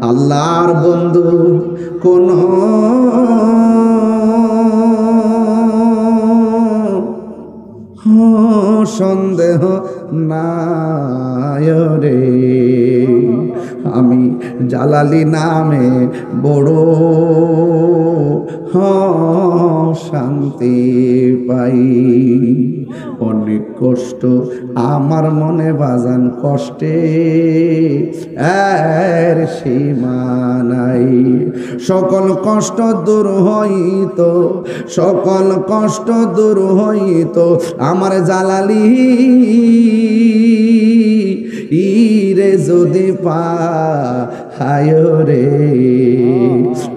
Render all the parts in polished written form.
আল্লাহর বন্ধু কোনো সন্দেহ নাই রে, আমি জালালি নামে বড় শান্তি পাই। অনেক কষ্ট আমার মনে বাজান, কষ্টে এর সীমা নাই। সকল কষ্ট দূর হইত, সকল কষ্ট দূর হইত আমার জালালি ইরে যদি পায় রে,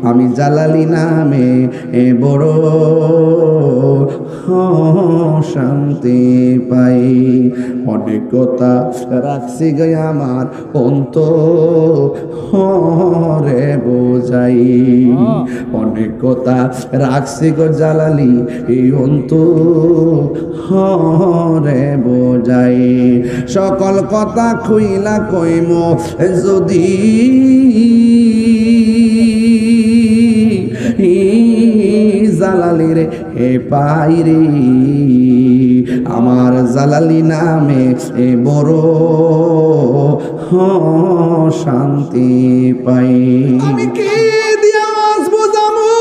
আমি জালালি নামে বড় শান্তি পাই। অনেক কথা রাখছি গে আমার অন্তরে বোঝাই, অনেক কথা রাখছি গো জালালি এই অন্তরে বোঝাই। সকল কথা খুইলা কইম যদি জালালি রে হে পাই রে, আমার জালালি নামে বড় শান্তি পাই। আমি কি দিয়া বুঝামু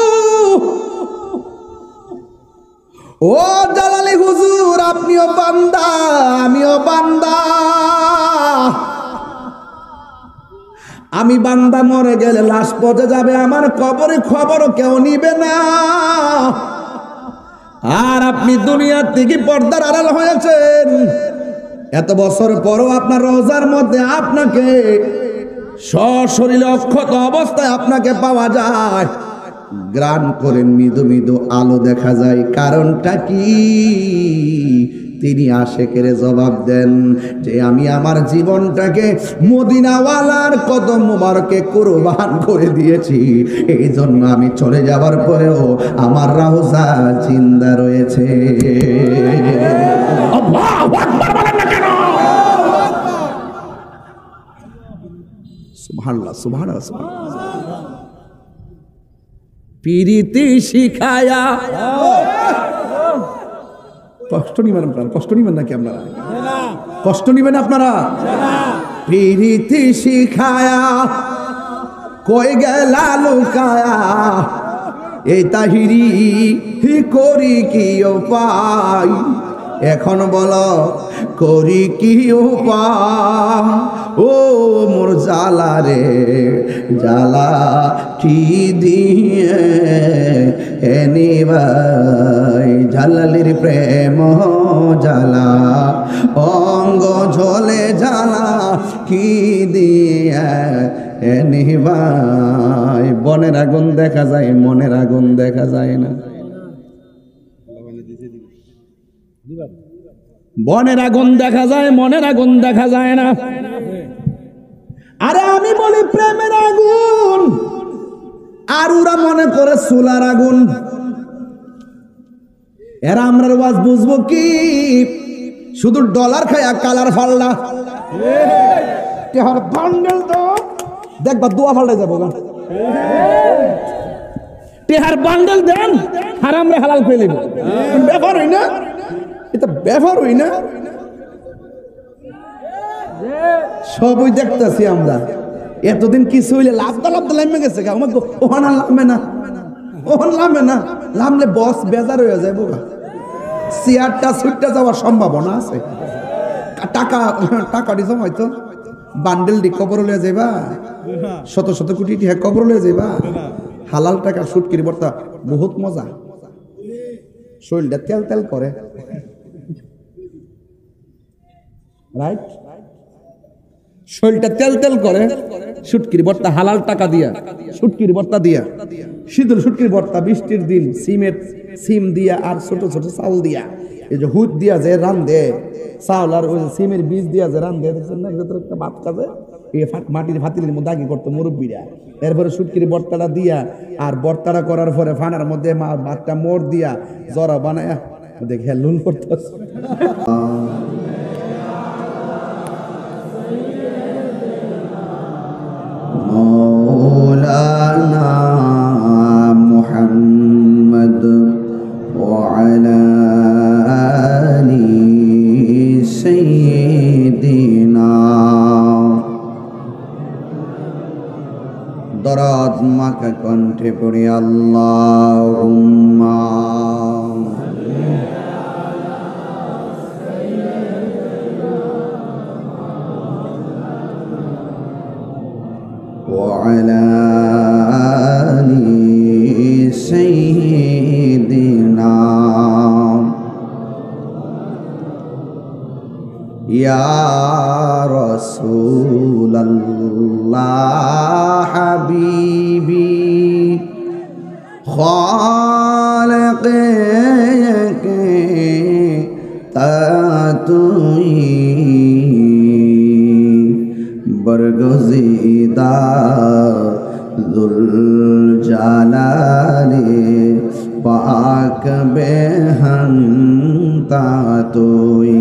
ও জালালি হুজুর, আপনিও বান্দা আমিও বান্দা। আমি বান্দা মরে গেলে লাশ পচে যাবে, আমার কবরে খবরও কেউ নিবে না। আর আপনি দুনিয়ার থেকে পর্দার আড়াল হয়েছেন, এত বছর পরও আপনার রোজার মধ্যে আপনাকে সশরীরে অক্ষত অবস্থায় আপনাকে পাওয়া যায়, গ্রান করে মৃদু মৃদু আলো দেখা যায়। কারণটা কি? তিনি আশেকের জবাব দেন যে আমি আমার জীবনটাকে মদিনাওয়ালার কদম মুবারকে কুরবান করে দিয়েছি, এই জন্য আমি চলে যাওয়ার পরেও আমার রওজা জিন্দা রয়েছে। আল্লাহু আকবার বলেন না কেন? সুবহানাল্লাহ সুবহানাল্লাহ সুবহানাল্লাহ। প্রীতি শিখায়া কষ্ট নিবেন আপনারা, কষ্ট নিবেন নাকি আপনারা? কষ্ট নিবেন আপনারা? প্রীতি শিখায়া কই গেলা লুকায়া, এই তাহিরি করি কি উপায়, এখন বলো করি কি উপায়। ও মোর জালা রে জালা কি দিয়ে এনিবাই, জালালির প্রেম জালা অঙ্গ ঝলে জালা কি দিয়ে এনিবাই। বনের আগুন দেখা যায়, মনের আগুন দেখা যায় না। বনের আগুন দেখা যায়, মনের আগুন দেখা যায় না। আরে আমি বলি প্রেমের আগুন, আর ওরা মনে করে চুলার আগুন। এরা আমরা ওয়াজ বুঝবো কি? শুধু ডলার খায়া কালার ফাল্লা টেহার বান্ডেল তো দেখবা দোয়া ফাল্লা যাবো গা। টেহার বান্ডেল দেন হারাম রে হালাল ফেলিব, ব্যাপার হই না, এটা ব্যাপার হই না। সবই দেখতেছি আমরা, এতদিন কিছু হইলে লাভদা লামে গেছে, আমাকে ওখানে লামে না, ওখানে লামে না, লামলে বস বেজার হয়ে যায় বোকা। চেয়ারটা ছুটতে যাওয়ার সম্ভাবনা আছে। টাকা টাকা দিছম হয়তো বান্ডেল দি কবর লয়ে যাইবা, শত শত কোটি টাকা কবর লয়ে যাইবা। হালাল টাকা সুটকির বর্তা বহুত মজা, শরীরটা তেল তেল করে, রাইট? শরীরটা তেল তেল করে সুটকির বর্তা, হালাল টাকা দিয়া সুটকির বর্তা দিয়া, শীতল সুটকির বর্তা, বৃষ্টির দিন সিমের সিম দিয়া আর ছোট ছোট চাউল দিয়া, এই যে হুদ দিয়া যে রান্ধে চাউল আর ওই সিমের বীজ দিয়া যে রান্ধে, একটা ভাত কাজে এই মাটির ভাতিলের মধ্যে আগে করতো মুরব্বীরা। এরপরে সুটকির বর্তাটা দিয়া আর বর্তাটা করার পরে ফানার মধ্যে ভাতটা মোড় দিয়া জরা বানায় দেখে লুন করতেছে। দরদ মাকা কণ্ঠে পড়ে আল্লাহুম্মা ওয়া আলা আলি সাইয়্যিদিনা ইয়া রাসূলাল্লাহ হাবিবি খালিকে তাতুই বরগজিদা যুল জালালি পাক বেহন তাতুই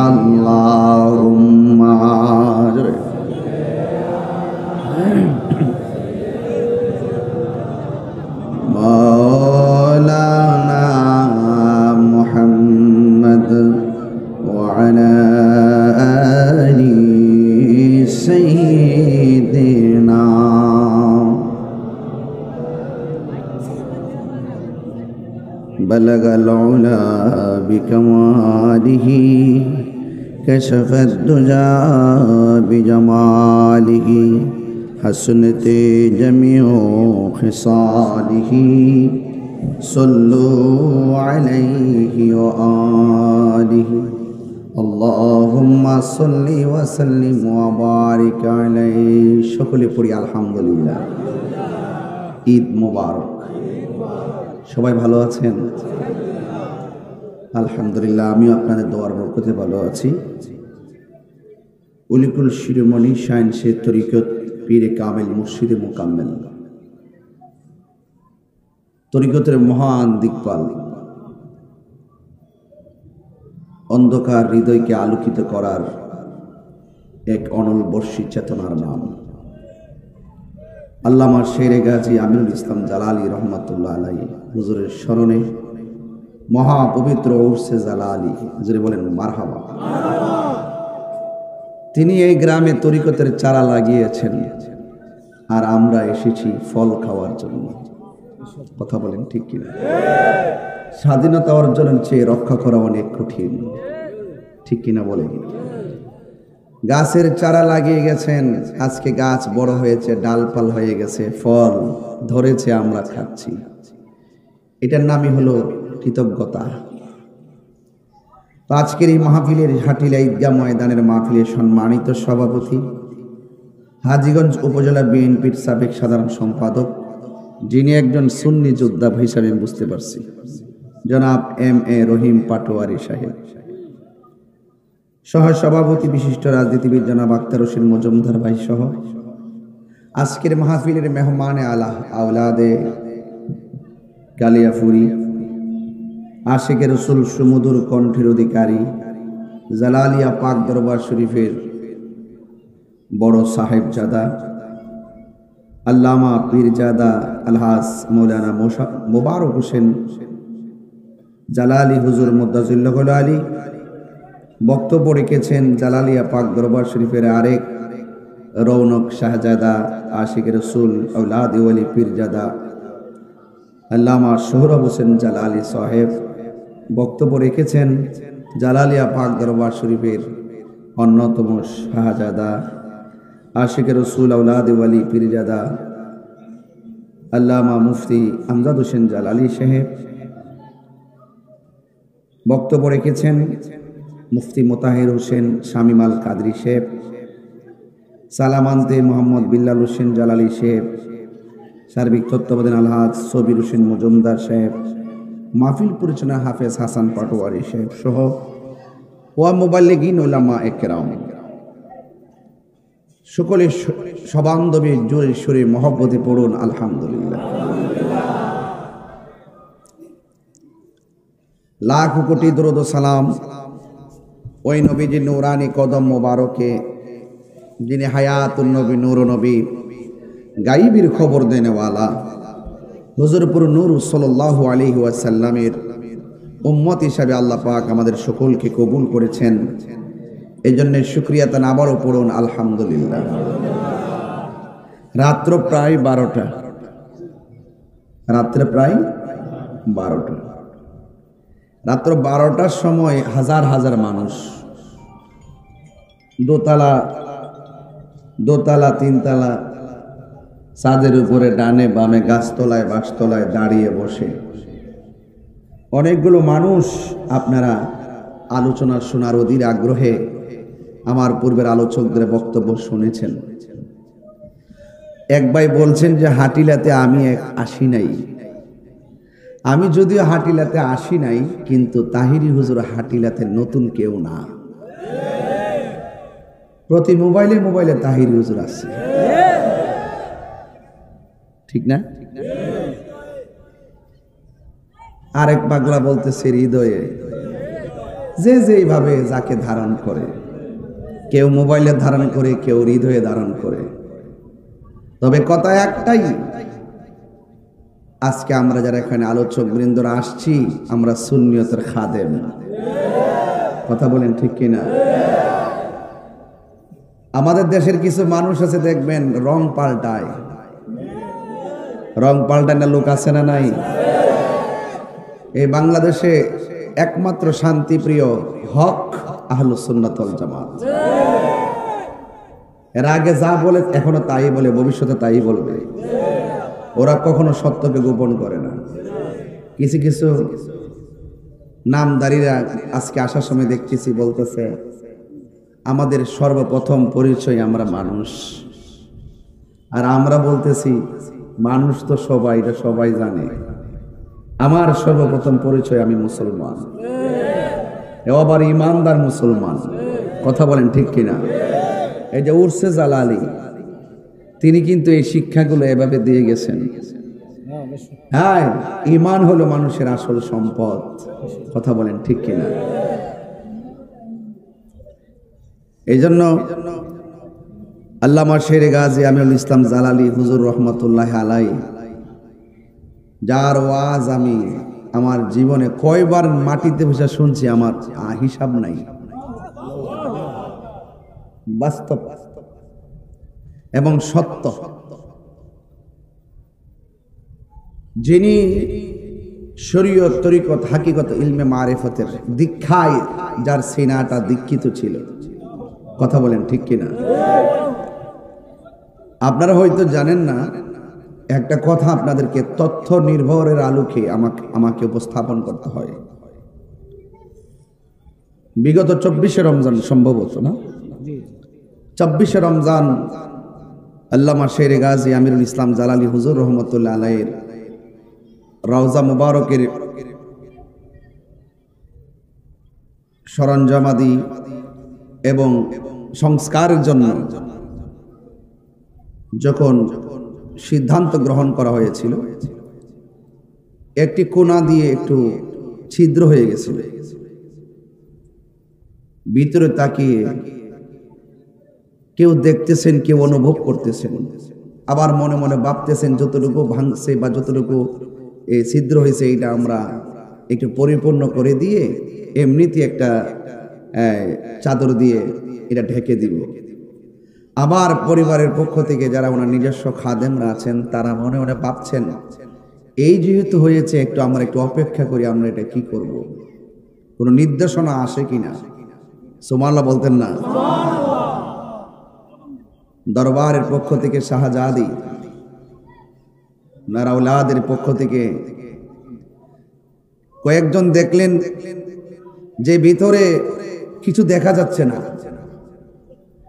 আল্লাহুম্মা মাওলানা মুহাম্মদ ওয়া আলা আলি সাইয়্যিদিনা بلغ العلا بكماله كشف الدجى بجماله حسنت جميع خصاله صلوا عليه وآله اللهم صل وسلم وبارك عليه সকলে পড়ি আলহামদুলিল্লাহ। ঈদ মোবারক। সবাই ভালো আছেন? আলহামদুলিল্লাহ, আমিও আপনাদের দোয়ার বরকতে ভালো আছি। উলিকুল শিরোমণি শাইনশে তরিকত পীরে কামেল মুর্শিদে মুকাম্মেল, তরিকতের মহান দিকপাল, অন্ধকার হৃদয়কে আলোকিত করার এক অনল বর্ষী চেতনার নাম আল্লামা শেরে গাজী আমিনুল ইসলাম জালালী রহমাতুল্লাহ আলাইহি হুজুরের স্মরণে মহাপবিত্র উরসে জালালী, হুজুরে বলেন মারহাবা। তিনি এই গ্রামে তরিকতের চারা লাগিয়েছেন, আর আমরা এসেছি ফল খাওয়ার জন্য। কথা বলেন ঠিক কিনা? স্বাধীনতা অর্জনের চেয়ে রক্ষা করা অনেক কঠিন, ঠিক কিনা বলেন? গাছের চারা লাগিয়ে গেছেন, আজকে গাছ বড় হয়েছে, ডালপাল হয়ে গেছে, ফল ধরেছে, আমরা খাচ্ছি। এটার নামই হলো কৃতজ্ঞতা। তো আজকের এই মাহফিলের হাটিলা ঈদগাহ ময়দানের মাহফিলের সম্মানিত সভাপতি, হাজীগঞ্জ উপজেলা বিএনপির সাবেক সাধারণ সম্পাদক, যিনি একজন সুন্নি যোদ্ধা হিসাবে বুঝতে পারছি, জনাব এম.এ. রহিম পাটোয়ারি সাহেব, সহ সভাপতি বিশিষ্ট রাজনীতিবিদ জনাব আক্তার হোসেন মজুমদার ভাই সহ আজকের মাহফিলের মেহমানে আলা আওলাদে কালিয়াফুরি, আশিকে রসুল সুমধুর কণ্ঠের অধিকারী, জালালিয়া পাক দরবার শরীফের বড় সাহেবজাদা আল্লামা পীরজাদা আলহাজ মৌলানা মোবারক হোসেন জালালি হুজুর মুদ্দাজুল্লাহুল আলী বক্তব্য রেখেছেন। জালালিয়া পাক দরবার শরীফের আরেক রৌনক শাহজাদা আশিকে রসুল আওলাদ ওয়ালি পীরজাদা আল্লামা সোহরাব হোসেন জালালি সাহেব বক্তব্য রেখেছেন। জালালিয়া পাক দরবার শরীফের অন্যতম শাহজাদা আশিকে রসুল আওলাদ ওয়ালি পীরজাদা আল্লামা মুফতি আমজাদ হোসেন জালালি সাহেব বক্তব্য রেখেছেন। মুফতি মোতাহের হোসেন শামীম আল কাদরি সাহেব, সালামান্তে মোহাম্মদ বিল্লাল হোসেন জালালি সাহেব, সার্বিক তত্ত্বাবধান আলহাজ সবির হোসেন মজুমদার সাহেব, মাহফিল পরিচালনা হাফেজ হাসান পাটোয়ারি সাহেব সহ ওয়া মুবাল্লিগিন উলামা একরাম, সকলে সবান্ধবে জোরে সুরে মহব্বতে পড়ুন আলহামদুলিল্লাহ। লাখ কোটি দরুদ ও সালাম ওই নবীজির নূরানি কদম মোবারকে, যিনি হায়াতুন নবী, নূর নবী, গাইবের খবর দেনেওয়ালা হুজুরপুর নূর সাল্লাল্লাহু আলাইহি ওয়াসাল্লামের উম্মত হিসাবে আল্লাহ পাক আমাদের সকলকে কবুল করেছেন। এই জন্য শুকরিয়া তান আবারও পড়ুন আলহামদুলিল্লাহ। রাত্র প্রায় 12টা, রাত্রে প্রায় 12টা। রাত্র 12টার সময় হাজার হাজার মানুষ দোতলা তিনতলা ছাদের উপরে ডানে বামে গাছতলায় বাঁশতলায় দাঁড়িয়ে বসে অনেকগুলো মানুষ আপনারা আলোচনা শোনার অধীর আগ্রহে আমার পূর্বের আলোচকদের বক্তব্য শুনেছেন। এক ভাই বলছেন যে হাটিলাতে আমি আসি নাই। আমি যদিও হাটিলাতে আসি নাই, কিন্তু তাহিরি হুজুর হাটিলাতে নতুন কেউ না। প্রতি মোবাইলে মোবাইলে তাহিরি হুজুর আছে, ঠিক না? আরেক পাগলা বলতেছে হৃদয়ে, যে যেইভাবে যাকে ধারণ করে, কেউ মোবাইলে ধারণ করে, কেউ হৃদয়ে ধারণ করে। তবে কথা একটাই, আজকে আমরা যারা এখানে আলোচক বৃন্দরা আসছি, আমরা সুন্নিয়তের খাদেম। কথা বলেন ঠিক কিনা? আমাদের দেশের কিছু মানুষ আছে দেখবেন রং পাল্টায়, রং পাল্টায় না লোক আছে না নাই? এই বাংলাদেশে একমাত্র শান্তিপ্রিয় হক আহলুস সুন্নাত ওয়াল জামাত। এর আগে যা বলে এখনো তাই বলে, ভবিষ্যতে তাই বলবে। ওরা কখনো সত্যকে গোপন করে না। কিছু কিছু নামদারিরা আজকে আসার সময় দেখতেছি বলতেছে, আমাদের সর্বপ্রথম পরিচয় আমরা মানুষ। আর আমরা বলতেছি মানুষ তো সবাই, এটা সবাই জানে। আমার সর্বপ্রথম পরিচয় আমি মুসলমান, আবার ইমানদার মুসলমান। কথা বলেন ঠিক কিনা? এই যে উরসে জালালি, তিনি কিন্তু এই শিক্ষাগুলো এভাবে দিয়ে গেছেন। হ্যাঁ, ঈমান হলো মানুষের আসল সম্পদ। কথা বলেন ঠিক কিনা? এই জন্য আল্লামা শেরে গাজী আমিরুল ইসলাম জালালি হুজুর রহমতুল্লাহ আলাই, যার ওয়াজ আমি আমার জীবনে কয়বার মাটিতে বসে শুনছি আমার হিসাব নাই। বাস্তব এবং সত্য। যিনি শরীয়ত তরিকত হাকিকত ইলমে মারিফতের দীক্ষায় যার সিনাটা দীক্ষিত ছিল। কথা বলেন ঠিক কিনা? আপনারা হয়তো জানেন না, একটা কথা আপনাদেরকে তথ্য নির্ভরের আলোকে আমাকে উপস্থাপন করতে হয়। বিগত 24শে রমজান সম্ভবত না, 24শে রমজান আল্লামা শেরে গাজী আমিরুল ইসলাম জালালি হুজুর রহমতুল্লাহ আলাইহির রওজা মুবারকের সরঞ্জামাদি এবং সংস্কারের জন্য যখন সিদ্ধান্ত গ্রহণ করা হয়েছিল, একটি কোণা দিয়ে একটু ছিদ্র হয়ে গেছিল। ভিতরে তাকিয়ে কেউ দেখতেছেন, কেউ অনুভব করতেছেন, আবার মনে মনে ভাবতেছেন যতটুকু ভাঙছে বা যতটুকু ছিদ্র হয়েছে এটা আমরা একটু পরিপূর্ণ করে দিয়ে এমনিতে একটা চাদর দিয়ে এটা ঢেকে দিব। আবার পরিবারের পক্ষ থেকে যারা ওনার নিজস্ব খাদেমরা আছেন, তারা মনে মনে ভাবছেন এই যেহেতু হয়েছে, একটু আমরা একটু অপেক্ষা করি, আমরা এটা কি করব, কোনো নির্দেশনা আসে কিনা। সুবহানাল্লাহ বলতেন না? দরবারের পক্ষ থেকে শাহজাদি, নারাউলাদের পক্ষ থেকে কয়েকজন দেখলেন যে ভিতরে কিছু দেখা যাচ্ছে না।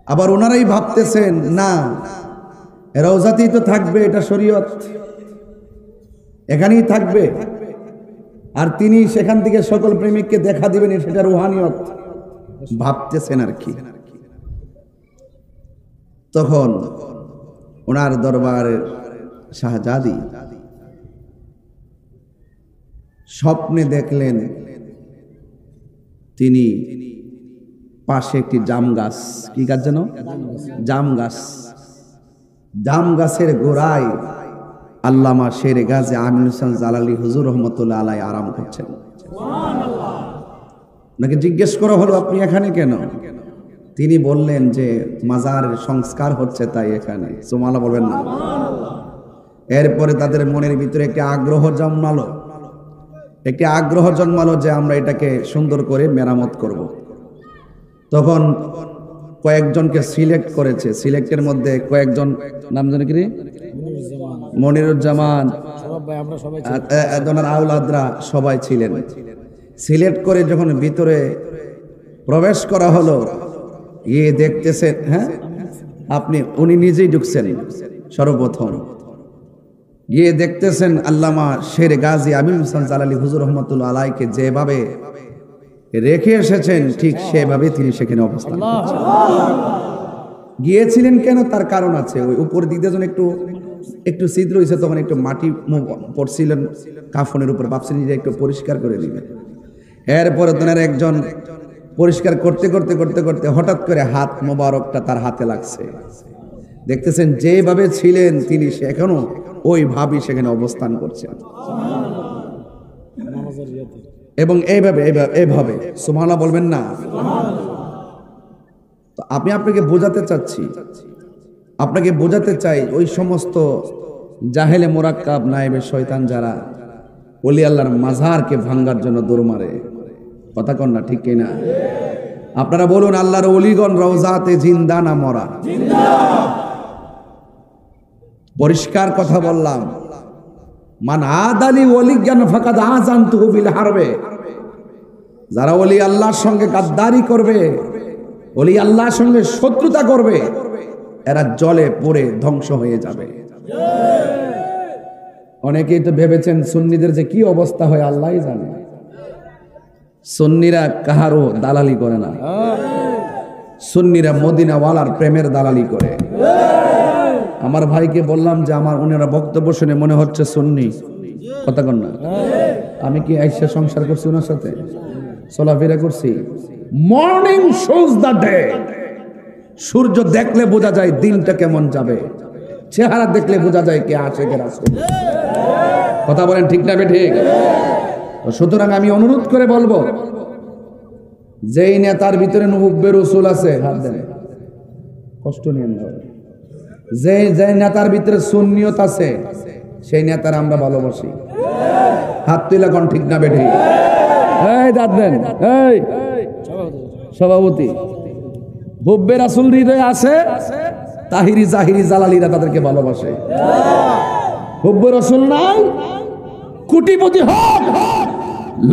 আবার ওনারাই ভাবতেছেন না, রওজাতেই তো থাকবে, এটা শরীয়ত, এখানেই থাকবে, আর তিনি সেখান থেকে সকল প্রেমিককে দেখা দিবেন, সেটা রুহানিয়ত ভাবতেছেন আর কি। তখন ওনার দরবারের শাহজাদি স্বপ্নে দেখলেন তিনি পাশে একটি জাম গাছ, কি গাছ যেন? জাম গাছ। জাম গাছের গোড়ায় আল্লামা শেরে গাজী আমিরুল ইসলাম জালালি হুজুর রহমতুল্লাহ আলাই আরাম করছেন। নাকি জিজ্ঞেস করা হলো, আপনি এখানে কেন? তিনি বললেন যে মাজারের সংস্কার হচ্ছে, তাই এখানে সুবহানাল্লাহ বলবেন না? এরপরে তাদের মনের ভিতরে একটি আগ্রহ জন্মালো যে আমরা এটাকে সুন্দর করে মেরামত করব। তখন কয়েকজনকে সিলেক্ট করেছে, সিলেক্টের মধ্যে কয়েকজন নাম জানি কি, মনিরুজ্জামান, আউলাদরা সবাই ছিলেন। সিলেক্ট করে যখন ভিতরে প্রবেশ করা হলো, দেখতেছেন, হ্যাঁ উনি নিজেই ঢুকছেন সর্বপ্রথম, গিয়ে দেখতেছেন আল্লামা শের গাজী আমিন হোসেন জালালী হুজুর রহমতুল্লাহ আলাইকে যেভাবে রেখে এসেছেন ঠিক সেভাবে তিনি সেখানে অবস্থান করছেন। গিয়েছিলেন কেন, তার কারণ আছে। ওই উপর দিক দিয়ে যখন একটু ছিদ্র হয়েছে, তখন একটু মাটি পড়ছিলেন কাফনের উপর, ভাবছেন যে একটু পরিষ্কার করে দিবেন। এরপরে তোনার একজন পরিষ্কার করতে করতে করতে করতে হঠাৎ করে হাত মোবারকটা তার হাতে লাগছে। দেখতেছেন যেভাবে ছিলেন তিনি এখনো ওইভাবেই সেখানে অবস্থান করছেন, এবং এইভাবে সুবহানাল্লাহ বলবেন না? তো আমি আপনাকে বোঝাতে চাই ওই সমস্ত জাহেলে মোরাক্কাব নায়েবে শয়তান যারা ওলি আল্লাহর মাজারকে ভাঙ্গার জন্য দৌড় মারে, কথা কন না, ঠিক কিনা? আপনারা বলুন, আল্লাহর ওলিগণ রওজাতে জিন্দা না মরা? পরিষ্কার কথা বললাম। মান আদালি ওলিয়ান ফাকাদ আযানতুহু বিল হারবে। যারা ওলি আল্লাহর সঙ্গে গাদ্দারি করবে, ওলি আল্লাহর সঙ্গে শত্রুতা করবে, এরা জলে পড়ে ধ্বংস হয়ে যাবে। অনেকেই তো ভেবেছেন সুন্নিদের যে কি অবস্থা হয় আল্লাহই জানে। সুন্নিরা কাহারও দালালি করে না, সুন্নিরা মদিনাওয়ালার প্রেমের দালালি করে। আমার ভাইকে বললাম যে ওনারা বক্তব্য শুনে মনে হচ্ছে সুন্নি, কথা কন না? আমি কি আইসা সংসার করছি ওনার সাথে, চলাফেরা করছি? Morning shows the day. সূর্য দেখলে বোঝা যায় দিনটা কেমন যাবে, চেহারা দেখলে বোঝা যায় কে আশিক রাসূল। কথা বলেন ঠিক না ঠিক? সুতরাং আমি অনুরোধ করে বলবো, যেই নেতার ভিতরে হুব্বে রাসূল আছে, হাত দেন, কষ্ট নিয়েন না। যে নেতার ভিতরে সুন্নিয়ত আছে, সেই নেতার আমরা ভালোবাসি। হাত তুলে কোন ঠিক না বেঠি? এই দাঁত দেন, এই সভাপতি, হুব্বে রাসূল হৃদয়ে আছে, তাহিরি জাহিরি জালালিরা তাদেরকে ভালোবাসে। হুব্বে রাসূল নাই, কোটিপতি হোক,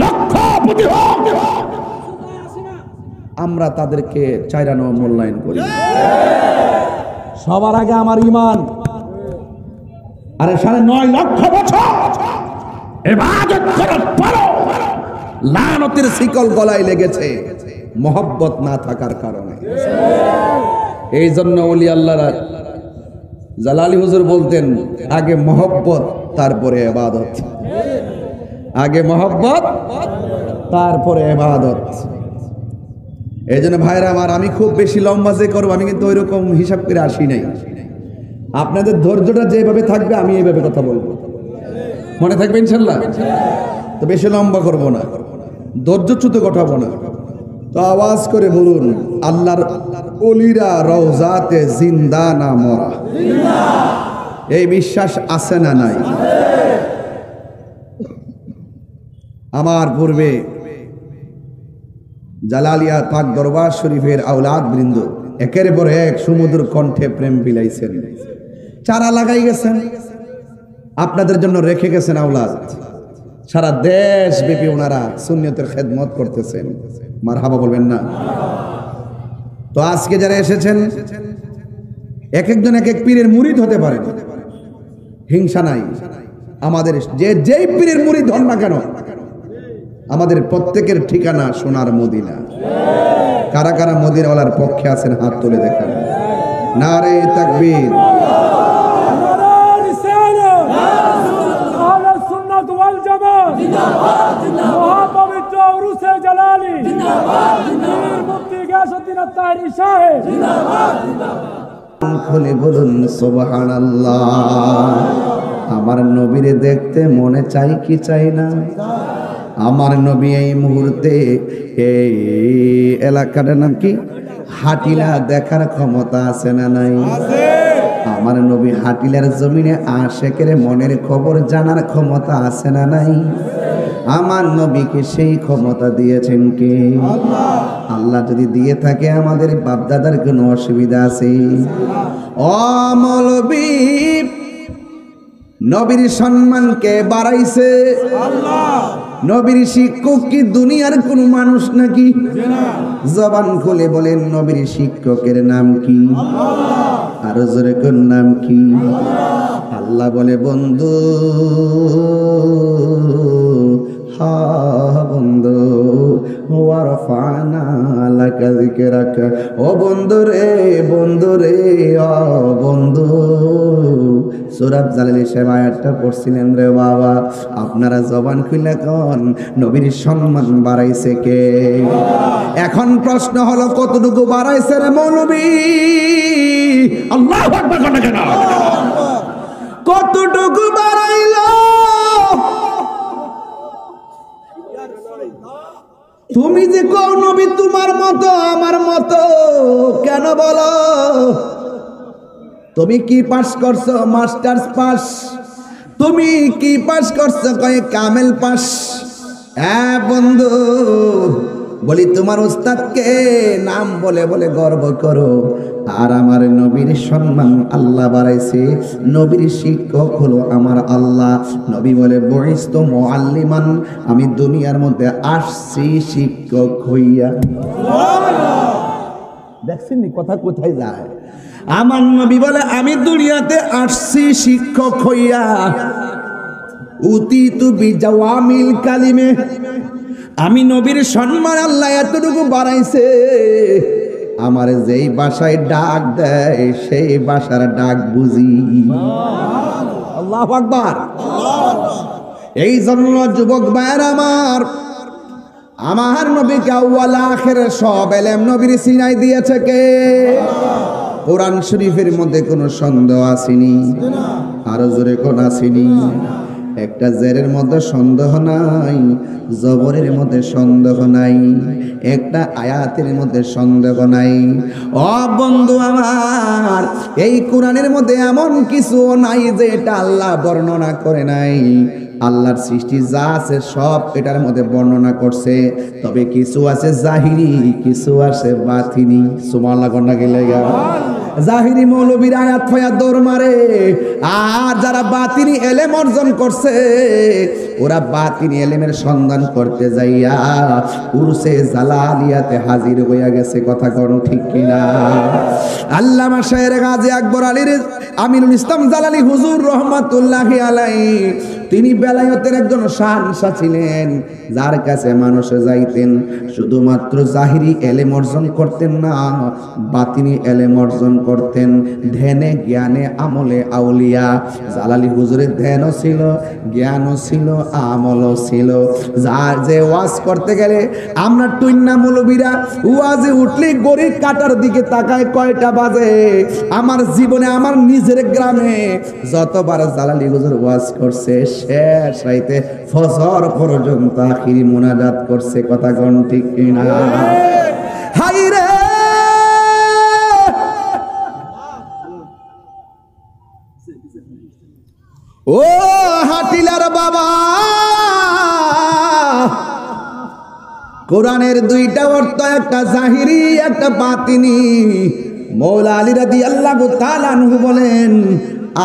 লক্ষপতি হোক, আমরা তাদেরকে চাইরানো মূল্যায়ন করি। সবার আগে আমার ঈমান। আরে 9.5 লক্ষ বছর ইবাদত করার পরও লানতের শিকল গলায় লেগেছে মহব্বত না থাকার কারণে। এই জন্য ওলি আল্লাহরা জালালী হুজুর বলতেন, আগে মহব্বত তারপরে ইবাদত, আগে মহব্বত তারপরে ইবাদত। এই জন্য ভাইরা আমার, আমি খুব বেশি লম্বা যে করবো আমি কিন্তু ওই রকম হিসাব করে আসি নাই। আপনাদের ধৈর্যটা যেভাবে থাকবে আমি এইভাবে কথা বলবো, মনে থাকবে ইনশাল্লাহ। তো বেশি লম্বা করবো না, ধৈর্যচ্যুত ঘটাবো না। তো আওয়াজ করে বলুন, আল্লাহর ওলিরা রওজাতে জিন্দা না মরা? এই বিশ্বাস আছে না নাই? আমার পূর্বে জালালিয়া পাক দরবার শরীফের আওলাদ বৃন্দ একের পর এক সমুদ্র কণ্ঠে প্রেম বিলাইছেন, চারা লাগাই গেছেন, আপনাদের জন্য রেখে গেছেন আওলাদ। সারা দেশ ব্যাপী ওনারা সুন্নিয়তের খেদমত করতেছেন, মারহাবা বলবেন না? তো আজকে যারা এসেছেন, এক একজন এক এক পীরের মুরিদ হতে পারেন, হিংসা নাই। আমাদের যেই পীরের মুরিদ হন না কেন, আমাদের প্রত্যেকের ঠিকানা সোনার মদিনা। কারা কারা মদিনাওয়ালার পক্ষে আছেন হাত তুলে দেখান। নারে তাকবীর, খুলে বলুন সুবহানাল্লাহ। আমার নবীরে দেখতে মনে চাই কি চাই না? আমার নবী এই মুহূর্তে এই এলাকাটার নাম কি, হাটিলা দেখার ক্ষমতা আছে না নাই? আমার নবী হাটিলার জমিনে আশেকের মনের খবর জানার ক্ষমতা আছে না নাই? আমার নবীকে সেই ক্ষমতা দিয়েছেন কে? আল্লাহ যদি দিয়ে থাকে আমাদের বাপদাদার কোনো অসুবিধা আছে? ও মৌলবী, নবীর সম্মানকে বাড়াইছে আল্লাহ। নবীর শিক্ষক কি দুনিয়ার কোন মানুষ নাকি? জবান খুলে বলেন নবীর শিক্ষকের নাম কি? আর জোরে কোন নাম কি? আল্লাহ বলে বন্ধু, হা বন্ধু, ওয়ারফানা লাকা যিকরাকা, ও বন্ধু রে, বন্ধু রে, ও বন্ধু। সূরা জালাল সাহেব আয়াতটা পড়ছিলেন রে বাবা, আপনারা জবান খুলে কোন নবীর সম্মান বাড়াইছে কে? এখন প্রশ্ন হলো কতটুকু বাড়াইছে রে মৌলবী? আল্লাহু আকবার কোন কেন? কতটুকু বাড়াইলো? তুমি যে কও নবী তোমার মতো আমার মতো, কেন বলো? তুমি কি পাস করছো? Masters pass. তুমি কি পাস করছো? কয় কামেল পাস। হ্যাঁ বন্ধু, বলি তোমার উস্তাদকে নাম বলে বলে গর্ব করো, আর আমার নবীর সম্মান আল্লাহ বাড়াইছে। নবীর শিক্ষক হলো আমার আল্লাহ। নবী বলে বুইস্তু মুআল্লিমান, আমি দুনিয়ার মধ্যে আসছি শিক্ষক হইয়া। দেখছেন নি কথা কোথায় যায়? আমার নবী বলে আমি দুনিয়াতে আসছি শিক্ষক হইয়া। উতিতু বিজাওয়ামিল কালিমে, আমি নবীর সম্মান আল্লাহ এতটুকু বাড়াইছে, আমার যেই ভাষায় ডাক দেয় সেই ভাষার ডাক বুঝি। আল্লাহু আকবার। এই জন্য যুবক ভাইয়ের আমার নবীকে আউয়াল আখির সব ইলম নবীর সিনায় দিয়েছে কে? কোরআন শরীফের মধ্যে কোনো সন্দেহ আসেনি, আরো জোরে কোন আসেনি? একটা জেরের মধ্যে সন্দেহ নাই, জবরের মধ্যে সন্দেহ নাই, একটা আয়াতের মধ্যে সন্দেহ নাই। ও বন্ধু আমার, এই কোরআনের মধ্যে এমন কিছু নাই যে এটা আল্লাহ বর্ণনা করে নাই। আল্লাহর সৃষ্টি যা আছে সব এটার মধ্যে বর্ণনা করছে, তবে কিছু আছে জাহিরি, কিছু আছে বাতিনি। সুবহানাল্লাহ কন্যা গেলে জাহিরি মৌলবীর আয়াত ফায়াত দৌড় মারে, আর যারা বাতিনি এলেম অর্জন করছে ওরা বাতিনি এলেমের সন্ধান করতে যাইয়া উরসে জালালিয়াতে হাজির হইয়া গেছে। কথা কোন ঠিক কিনা? আল্লামা শায়ের গাজী আকবর আলীর আমিনুল ইসলাম জালালি হুজুর রহমাতুল্লাহি আলাইহি, তিনি বেলায়েতের একজন শানশা ছিলেন, যার কাছে মানুষ যাইতেন শুধুমাত্র জাহিরি এলেম অর্জন করতেন না, বাতিনি এলেম অর্জন করতেন। ধ্যানে জ্ঞানে আমলে আউলিয়া। জালালি হুজুরের ধ্যানও ছিল, জ্ঞানও ছিল, আমলও ছিল। যার যে ওয়াজ করতে গেলে আমরা টুইন্না মৌলবীরা ওয়াজে উঠলে গড়ির কাটার দিকে তাকায় কয়টা বাজে। আমার জীবনে আমার নিজের গ্রামে যতবার জালালি হুজুর ওয়াজ করছে শেষ রাইতে ফজর পর্যন্ত আখিরি মুনাজাত করছে। কথা কোন ঠিক কিনা? হাই রে ও হাটিলার বাবা, কোরআনের দুইটা অর্থ, একটা জাহিরি একটা বাতিনি। মৌলা আলী রাদিয়াল্লাহু তাআলা আনহু বলেন,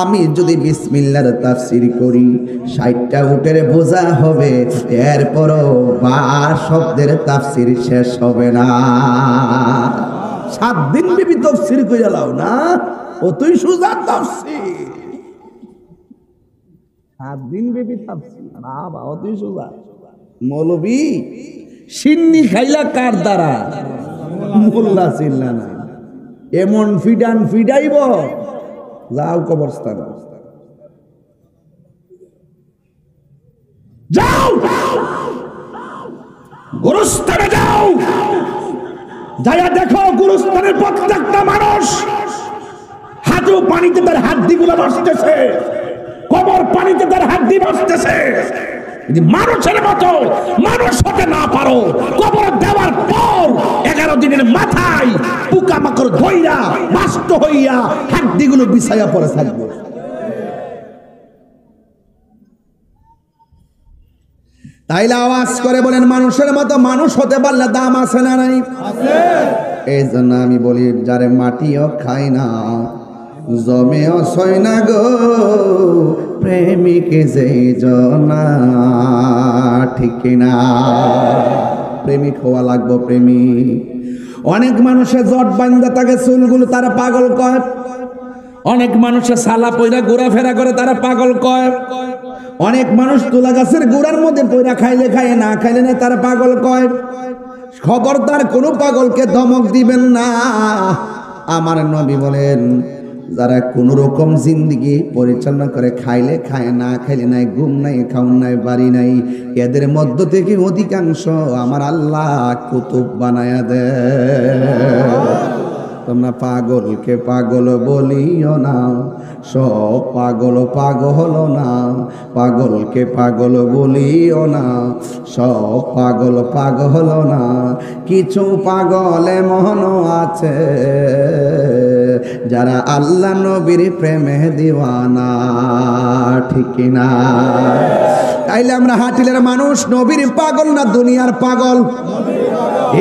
আমি যদি বিসমিল্লাহর তাফসীর করি ৬০টা উটের বোঝা হবে, এরপরও বা শব্দের তাফসীর শেষ হবে না। ৭ দিন বিবি তাফসীর কইরা লাও না, অতই সুজা তাফসীর। ৭ দিন বিবি তাফসীর না বা অতই সুজা। মৌলবী সিন্নি খাইলা কার দ্বারা? মোল্লা চিল্লা না, এমন ফিডান ফিডাইব যাও কবরস্থান, যাও গুরুস্থানে যাও, যাইয়া দেখো গুরুস্থানের প্রত্যেকটা মানুষ হাঁটু পানিতে তার হাড্ডিগুলো ভাসতেছে, কবর পানিতে তার হাড্ডি ভাসতেছে। যদি মানুষের মতো মানুষ হতে না পারো, কবর দেওয়ার পর 11 দিনের মাথায় পোকামাকড় ধইরা নষ্ট হইয়া হাড্ডিগুলো বিছাইয়া পড়ে থাকবে। তাইলে আওয়াজ করে বলেন, মানুষের মতো মানুষ হতে পারলে দাম আছে না নাই? এই জন্য আমি বলি, যারে মাটিও খায় না জমেও সয় না গো, প্রেমিক যেই জনা, ঠিক কিনা? প্রেমিক হওয়া লাগবো, প্রেমিক। অনেক মানুষের জট বান্ধা থাকে চুলগুলো, তারা পাগল কয়। অনেক মানুষের সালা পয়রা ঘোরাফেরা করে, তারা পাগল কয়। অনেক মানুষ তুলা গাছের গোড়ার মধ্যে পয়রা খাইলে খায়, না খাইলে না, তারা পাগল কয়। খবরদার কোনো পাগলকে ধমক দিবেন না। আমার নবী বলেন, যারা কোন রকম জিন্দেগি পরিচালনা করে, খাইলে খায়, না খাইলে নাই, ঘুম নাই, খাউন নাই, বাড়ি নাই, এদের মধ্য থেকে অধিকাংশ আমার আল্লাহ কুতুব বানায়া দেয়। তোমরা পাগলকে পাগল বলিও না, সব পাগল পাগল না। পাগলকে পাগল বলিও না, সব পাগল পাগল না। কিছু পাগল এমন আছে যারা আল্লাহ নবীর প্রেমে দিওয়ানা, ঠিক না? তাইলে আমরা হাটিলের মানুষ নবীর পাগল না দুনিয়ার পাগল?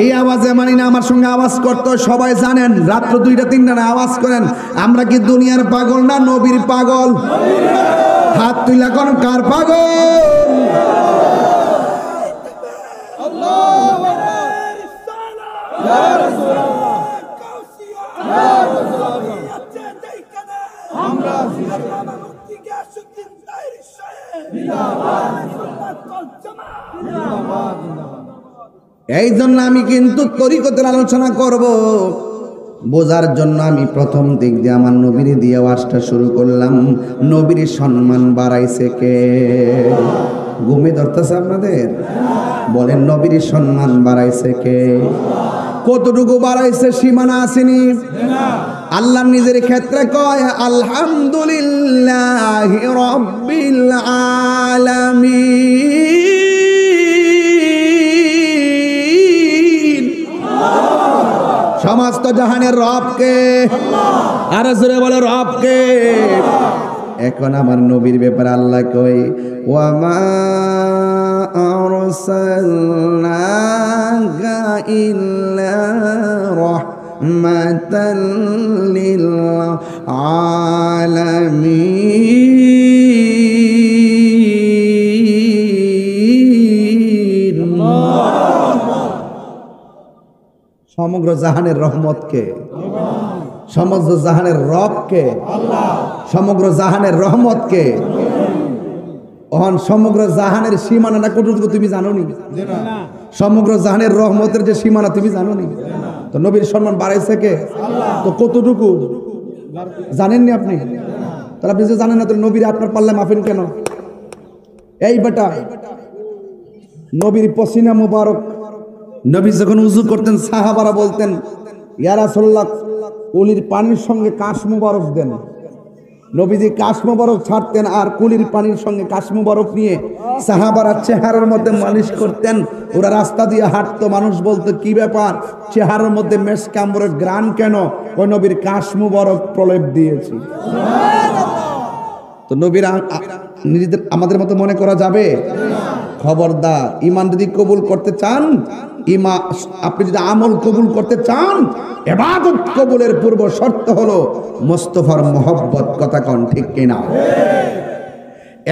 এই আওয়াজে মানি না, আমার সঙ্গে আওয়াজ করতে সবাই জানেন। রাত্র 2টা 3টা না আওয়াজ করেন, আমরা কি দুনিয়ার পাগল না নবীর পাগল? হাত তুইলা কোন কার পাগল? এই জন্য আমি কিন্তু তরিকতের আলোচনা করব বোঝার জন্য আমি প্রথম দিক দিয়ে আমার নবীর দিয়ে ওয়াজটা শুরু করলাম। নবীর সম্মান বাড়াইছে কে? ঘুমে ধরতেছে আপনাদের? বলেন, নবীর সম্মান বাড়াইছে কে? কতটুকু বাড়াইছে সীমানা আসেনি? আল্লাহ নিজের ক্ষেত্রে কয়, আলহামদুলিল্লাহি রাব্বিল আলামিন। সমস্ত জাহানের রবকে, আর জোরে বলে রবকে। এখন আমার নবীর ব্যাপারে আল্লাহ কয়, ওয়ামা আরসালনাকা ইল্লা রাহমাতাল লিল আলামিন। সমগ্র জাহানের রহমতকে, সমগ্র জাহানের রবকে, সমগ্র জাহানের রহমতকে। ওহন সমগ্র জাহানের সীমানাটা কতটুকু তুমি জানো নি? সমগ্র জাহানের রহমতের যে সীমানা তুমি জানো নি? তো নবীর সম্মান বাড়াইছে কে? তো কতটুকু জানেননি আপনি? তাহলে আপনি যে জানেন না, তো নবীর আপনার পাল্লায় মাফিন কেন? এই বেটা, নবীর পসিনা মুবারক, নবী যখন উযু করতেন সাহাবারা বলতেন, ইয়া রাসূলুল্লাহ, কুলির পানির সঙ্গে কাশ মুবারক দেন। নবীজি কাশ মুবারক ছাড়তেন আর কুলির পানির সঙ্গে কাশ মুবারক নিয়ে সাহাবারা চেহারার মধ্যে মালিশ করতেন। ওরা রাস্তা দিয়ে হাঁটতো, মানুষ বলতো কি ব্যাপার, চেহারার মধ্যে মেশক আম্বরের গ্রান কেন? ওই নবীর কাশ মুবারক প্রলেপ দিয়েছি। তো নবীর নিজেদের আমাদের মতো মনে করা যাবে? খবরদার। ইমান যদি কবুল করতে চান, আপনি যদি আমল কবুল করতে চান, ইবাদত কবুলের পূর্ব শর্ত হলো মুস্তাফার মহব্বত। কথা কোন ঠিক কিনা?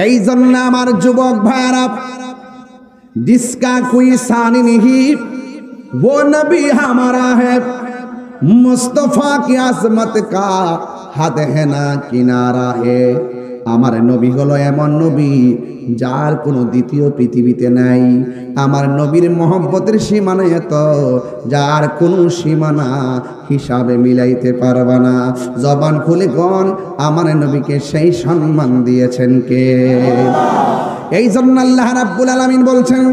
এই জন্য আমার যুবক ভাইরা, जिसका कोई शान नहीं वो नबी हमारा है, मुस्तफा की आजमत का हद है ना किनारा है। আমার নবী হলো এমন নবী যার কোনো দ্বিতীয় পৃথিবীতে নাই। আমার নবীর মহব্বতের সীমানা এত, যার কোনো সীমানা হিসাবে মিলাইতে পারবা না। জবান খুলে কোন আমার নবীকে সেই সম্মান দিয়েছেন কে? এই জন্য আল্লাহ রাব্বুল আলামিন বলছেন,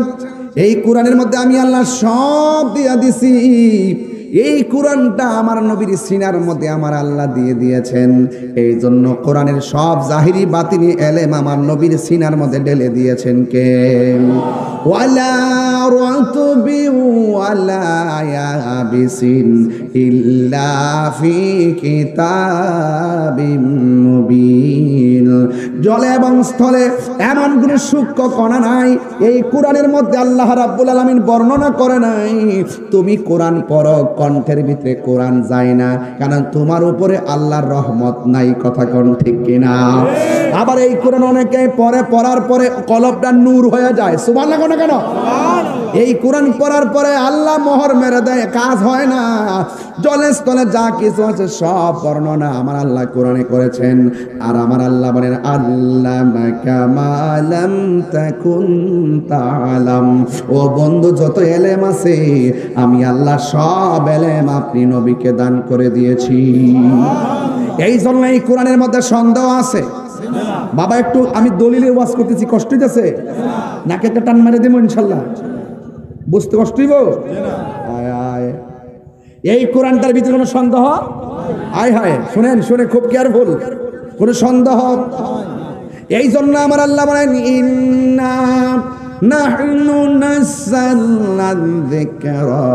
এই কোরআনের মধ্যে আমি আল্লাহ সব দিয়া দিছি, এই কোরআনটা আমার নবীর সিনার মধ্যে আমার আল্লাহ দিয়ে দিয়েছেন। এই জন্য কোরআনের সব জাহিরি বাতিনি এলেম আমার নবীর সিনার মধ্যে ঢেলে দিয়েছেন কে? ওয়ালা রাতুবি ওয়ালা ইয়াবিসিন ইল্লা ফি কিতাবিম মুবিন। জলে এবং স্থলে এমন কোন সূক্ষ্ম কণা নাই এই কোরআনের মধ্যে আল্লাহ রাব্বুল আলামিন বর্ণনা করে নাই। তুমি কোরআন পড়ো, কণ্ঠের ভিতরে কোরআন যায় না, কারণ তোমার উপরে আল্লাহর রহমত নাই। কথা কোন ঠিক কিনা? আবার এই কোরআন অনেকে পড়ে, পড়ার পরে কলবটা নূর হয়ে যায়। সুবহানাল্লাহ কোন কেন? এই কোরআন পড়ার পরে আল্লাহ মোহর মেরে দেয়, কাজ হয় না। জলে স্থলে যা কিছু আছে সব বর্ণনা আমার আল্লাহ কোরআনে করেছেন। আর আমার আল্লাহ বলেন আল্লামাকা মা লাম তাকুন তাআলাম। ও বন্ধু, যত এলেম আছে আমি আল্লাহ সব এলেম আপনি নবীকে দান করে দিয়েছি। এই জন্য এই কোরআনের মধ্যে সন্দেহ আছে। বাবা একটু আমি দলিলের ওয়াজ করতেছি, কষ্ট হইতেছে নাকি? একটা টান মেরে দেবো ইনশাল্লাহ, বুঝতে কষ্ট হইব? এই কোরআনটার ভিতরে কোনো সন্দেহ? আয় হায়, শুনেন, শুনে খুব কেয়ারফুল, কোনো সন্দেহ। এই জন্য আমার আল্লাহ বলেন ইন্না নাহনু নাযালনা যিকরা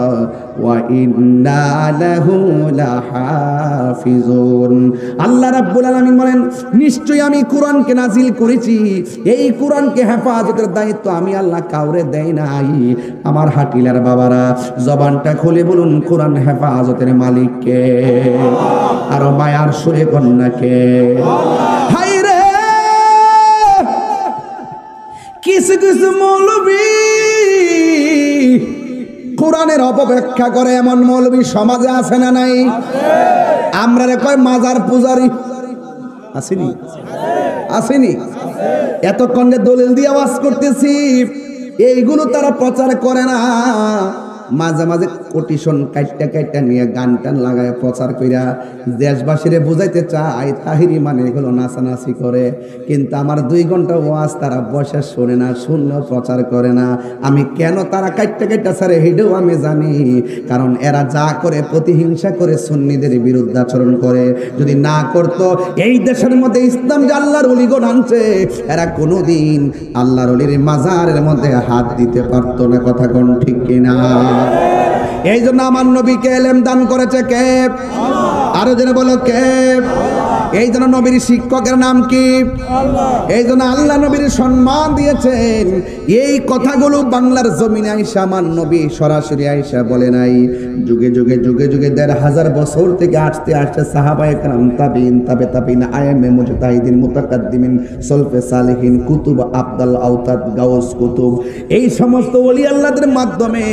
ওয়া ইন্না লাহু লাহাফিজুন। আল্লাহ রাব্বুল আলামিন বলেন নিশ্চয়ই আমি কোরআনকে নাজিল করেছি, এই কোরআনকে হেফাজতের দায়িত্ব আমি আল্লাহ কাউরে দেই নাই। আমার হাটিলার বাবারা জবানটা খুলে বলুন কোরআন হেফাজতের মালিক কে? আর মায়ার সুরে কন্যাকে? হায় রে, কিছু কিছু মৌলবী কোরআনের অপব্যাখ্যা করে, এমন মৌলবী সমাজে আছে না নাই? আমরা রে কয় মাজার পূজারি, আসেনি? আসেনি? এতক্ষণ যে দলিল দিয়ে আওয়াজ করতেছি এইগুলো তারা প্রচার করে না। মাঝে মাঝে কোটিশন কাইটটা কাইটটা নিয়ে গান টান লাগায় প্রচার কইরা দেশবাসীরে বুঝাইতে চায় তাহিরি মানে এগুলো নাচানাচি করে। কিন্তু আমার 2 ঘন্টা ওয়াজ তারা বসে শোনে না, শুনলেও প্রচার করে না। আমি কেন তারা কাইটটা কাইটটা ছাড়ে হেঁটেও আমি জানি, কারণ এরা যা করে প্রতিহিংসা করে, সুন্নিদের বিরুদ্ধে আচরণ করে। যদি না করতো এই দেশের মধ্যে ইসলাম যে আল্লাহর ওলিগণ আনছে, এরা কোনোদিন আল্লাহর ওলির মাজারের মধ্যে হাত দিতে পারতো না। কথা কোন ঠিক কিনা? এই জন্য আমার নবীকে এলেম দান করেছে কে? আরো জেনে বলো কে? এই জন্য নবীর শিক্ষকের নাম কি? এই জন্য আল্লাহ নবীর সম্মান দিয়েছেন। এই কথাগুলো বাংলার জমিনে আইসা আমার নবী সরাসরি আইসা বলে নাই। যুগে যুগে যুগে যুগে 1500 বছর থেকে আসতে আসতে সাহাবায়ে কেরাম, তাবিঈন, তাবে তাবিঈন, আইএমএ, মুজতাহিদিন, মুতাকাদ্দিমিন, সলফে সালেহিন, কুতুব, আবদাল, আওতাদ, গাউস কুতুব, এই সমস্ত ওলি আল্লাহদের মাধ্যমে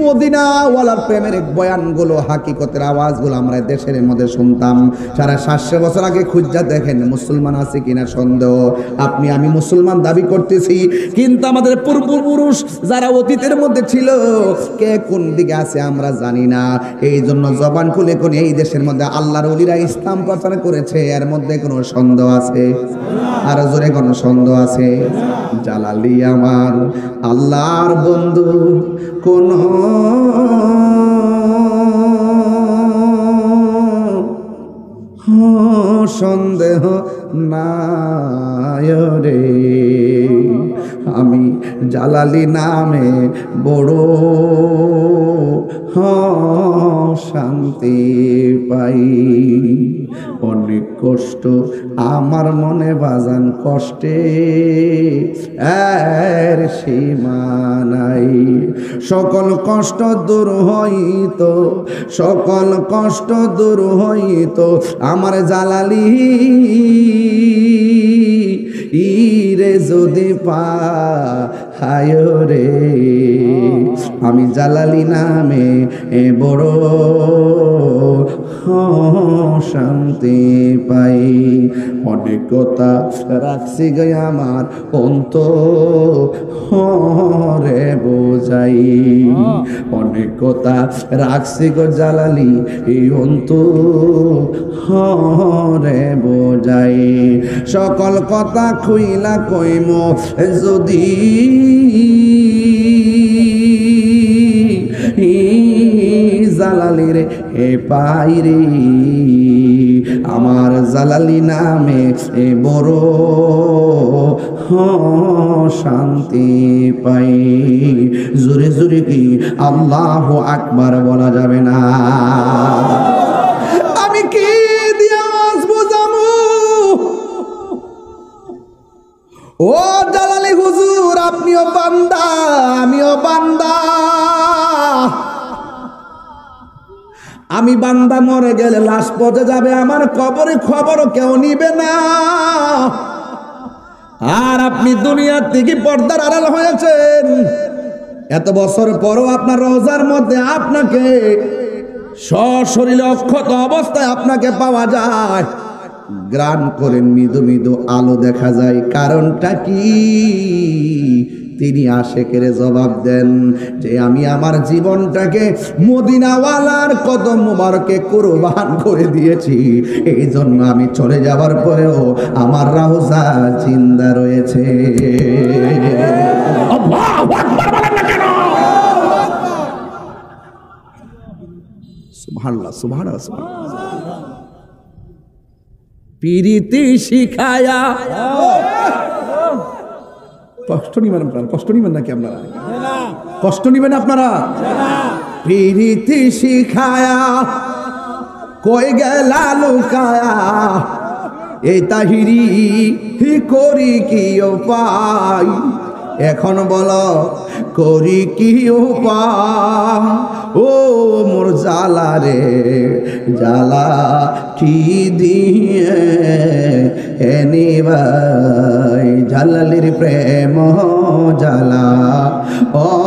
মদিনা ওয়ালার প্রেমের বয়ানগুলো, হাকিকতের আওয়াজগুলো আমরা দেশের মধ্যে শুনতাম। সারা 700 বছর আগে খুঁজা দেখেন মুসলমান আছে কিনা সন্দেহ। আপনি আমি মুসলমান দাবি করতেছি, কিন্তু আমাদের পূর্বপুরুষ যারা অতীতের মধ্যে ছিল কে কোন দিকে আছে আমরা জানি না। এই জন্য জবান খুলে কোন এই দেশের মধ্যে আল্লাহর ওলিরা ইসলাম প্রচার করেছে, এর মধ্যে কোনো সন্দেহ আছে? আর জোরে কোনো সন্দেহ আছে? জালালি আমার আল্লাহর বন্ধু কোন সন্দেহ নাই রে, আমি জালালি নামে বড় শান্তি পাই। অনেক কষ্ট আমার মনে বাজান, কষ্টে এর সীমা নাই। সকল কষ্ট দূর হইত, সকল কষ্ট দূর হইত আমার জালালি ইরে যদি পায় রে। আমি জালালি নামে বড় শান্তি পাই। অনেক কথা রাখছি গে আমার অন্তরে বোঝাই, অনেক কথা রাখছি গো জালালি এই অন্তরে বোঝাই। সকল কথা খুইলা কইম যদি জালালি রে পাই রে, আমার জালালি নামে বড় শান্তি পাই। জোরে জোরে কি আল্লাহু আকবার বলা যাবে না? আমি কি দিয়া বুঝামু? ও জালালি হুজুর, আপনিও বান্দা আমিও বান্দা। আমি বান্দা মরে গেলে লাশ পচে যাবে, আমার কবরে খবরও কেউ নিবে না। আর আপনি দুনিয়ার থেকে পর্দার আড়াল হয়েছেন, এত বছর পরও আপনার রোজার মধ্যে আপনাকে সশরীরে অক্ষত অবস্থায় আপনাকে পাওয়া যায়। গ্রান করে মৃদু মৃদু আলো দেখা যায়, কারণটা কি? তিনি আশেকের জবাব দেন যে আমি আমার জীবনটাকে মদিনাওয়ালার কদম মোবারকে কুরবান করে দিয়েছি, এই জন্য আমি চলে যাওয়ার পরেও আমার রওজা জিন্দা রয়েছে। আল্লাহু আকবার বলেন না কেন? সুবহানাল্লাহ সুবহানাল্লাহ সুবহানাল্লাহ। প্রীতি শিখায়া, কষ্ট নিবেন আপনারা, কষ্ট নিবেন নাকি আপনারা? কষ্ট নিবেন আপনারা? প্রীতি শিখায়া কই গেলা লুকায়া, এই তাহিরি করি কি উপায়? এখন বলো করি কি উপায়? ও মোর জালা রে জালা কি দিয়ে এনিবাই, জালালির প্রেম জালা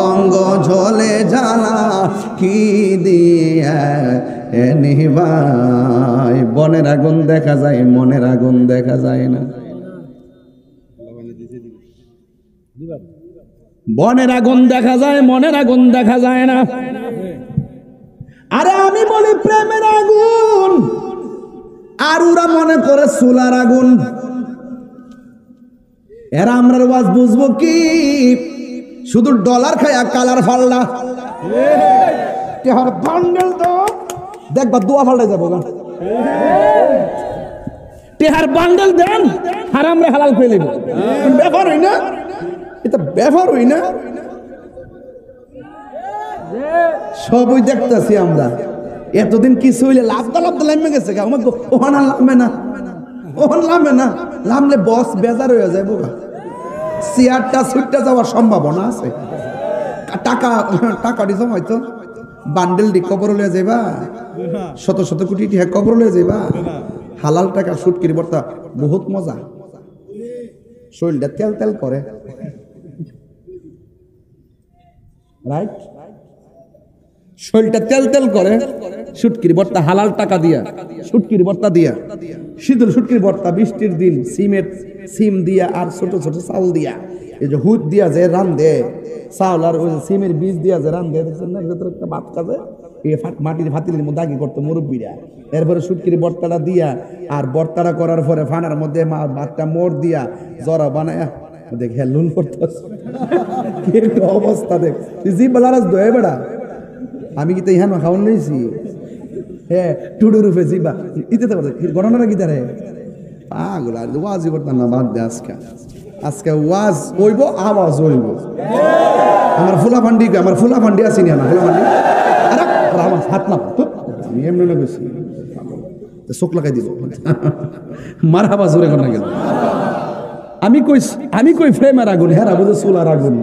অঙ্গ ঝলে জালা কি দিয়ে এনিবাই। বনের আগুন দেখা যায়, মনের আগুন দেখা যায় না। বনের আগুন দেখা যায়, মনের আগুন দেখা যায় না। আরে আমি বলি প্রেমের আগুন, আর ওরা মনে করে চুলার আগুন। এরা আমরা ওয়াজ বুঝবো কি? শুধু ডলার খায়া কালার ফাল্লা বান্ডেল তো দেখবা দোয়া ফাল্টাই যাবো। টেহার বান্ডেল দেন, হারামরে হালাল করে নেব। ব্যাপার হই না, এটা ব্যাপার হই না। সবই দেখতেছি আমরা। এতদিন কিছু হইলে লাভ তো লামে গেছে, ওখানে লামে না, ওখানে লামে না। লামলে বস বেজার হয়ে যায় বোকা, চেয়ারটা ছুটতে যাওয়ার সম্ভাবনা আছে। টাকা দিছ হয়তো বান্ডেল দি কবর লয়ে যাইবা, শত শত কোটি টাকা কবর লয়ে যাইবা। হালাল টাকা শুটকির বর্তা বহুত মজা, শরীরটা তেল তেল করে, রাইট? শরীরটা তেল তেল করে শুটকির বর্তা, হালাল টাকা দিয়া শুটকির বর্তা দিয়া, শীতল শুটকির বর্তা, বৃষ্টির দিন সিম দিয়া আর ছোট ছোট চাউল দিয়া, এই যে হুদ দিয়া যে রান্ধে চাউল আর ওই সিমের বীজ দিয়া যে রান্ধে, একটা ভাত কাজে মাটির ভাতিলের মধ্যে আগে করতো মুরব্বীরা। এরপরে শুটকির বর্তাটা দিয়া আর বর্তাটা করার পরে ফানার মধ্যে ভাতটা মোড় দিয়া জরা বানায় দেখ লুন করতেছে। অবস্থা দেখ, জি বেলারাজ দয়ে বেড়া। আমি কি তো ইহান খাওয়ান নিয়েছি? হ্যাঁ, টুডু রূপে জিবা ইতে গণনাটা কি তারে পাগল। আর ওয়াজই করতাম না, বাদ দে। আজকে ওয়াজ হইব, আওয়াজ হইব। আমার ফুলা ফান্ডি আছি না, ফুলা ফান্ডি আমার হাত না, আমি এমনি না বেশি চোখ লাগাই দিব। মার হাবা জোরে কর না গেল। আমি কই ফ্রেমের আগুন, হেরা বুঝে চুলার আগুন।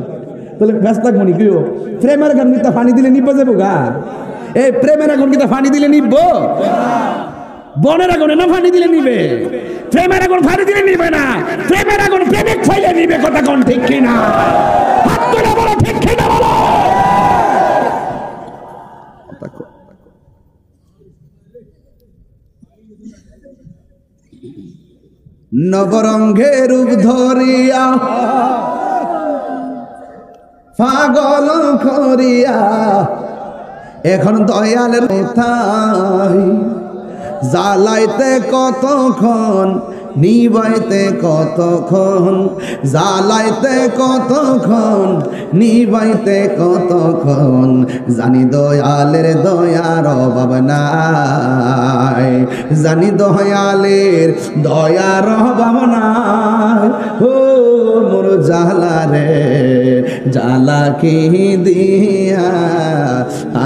তাহলে ব্যস্ত থাকবো নি কেউ? প্রেমের আগুন কিতা পানি দিলে নিব যাবো গা? এই প্রেমের আগুন কিতা পানি দিলে নিব? বনের আগুনে না পানি দিলে নিবে? প্রেমের আগুন পানি দিলে নিবে না, প্রেমের আগুন প্রেমিক ফাইলে নিবে। কথা কোন ঠিক কিনা? হাত তুলে বলো ঠিক কিনা বলো। নবরঙ্গে রূপ ধরিয়া পাগল করিয়া এখন দয়ালের তাই জ্বালাইতে কতক্ষণ নিবাইতে কতক্ষণ, জ্বালাইতে কতক্ষণ, নিবাইতে কতক্ষণ, জানি দয়ালের দয়ার অভাব নাই, জানি দয়ালের দয়ার অভাব নাই। ও মোর জ্বালা রে জ্বালা কি দিয়া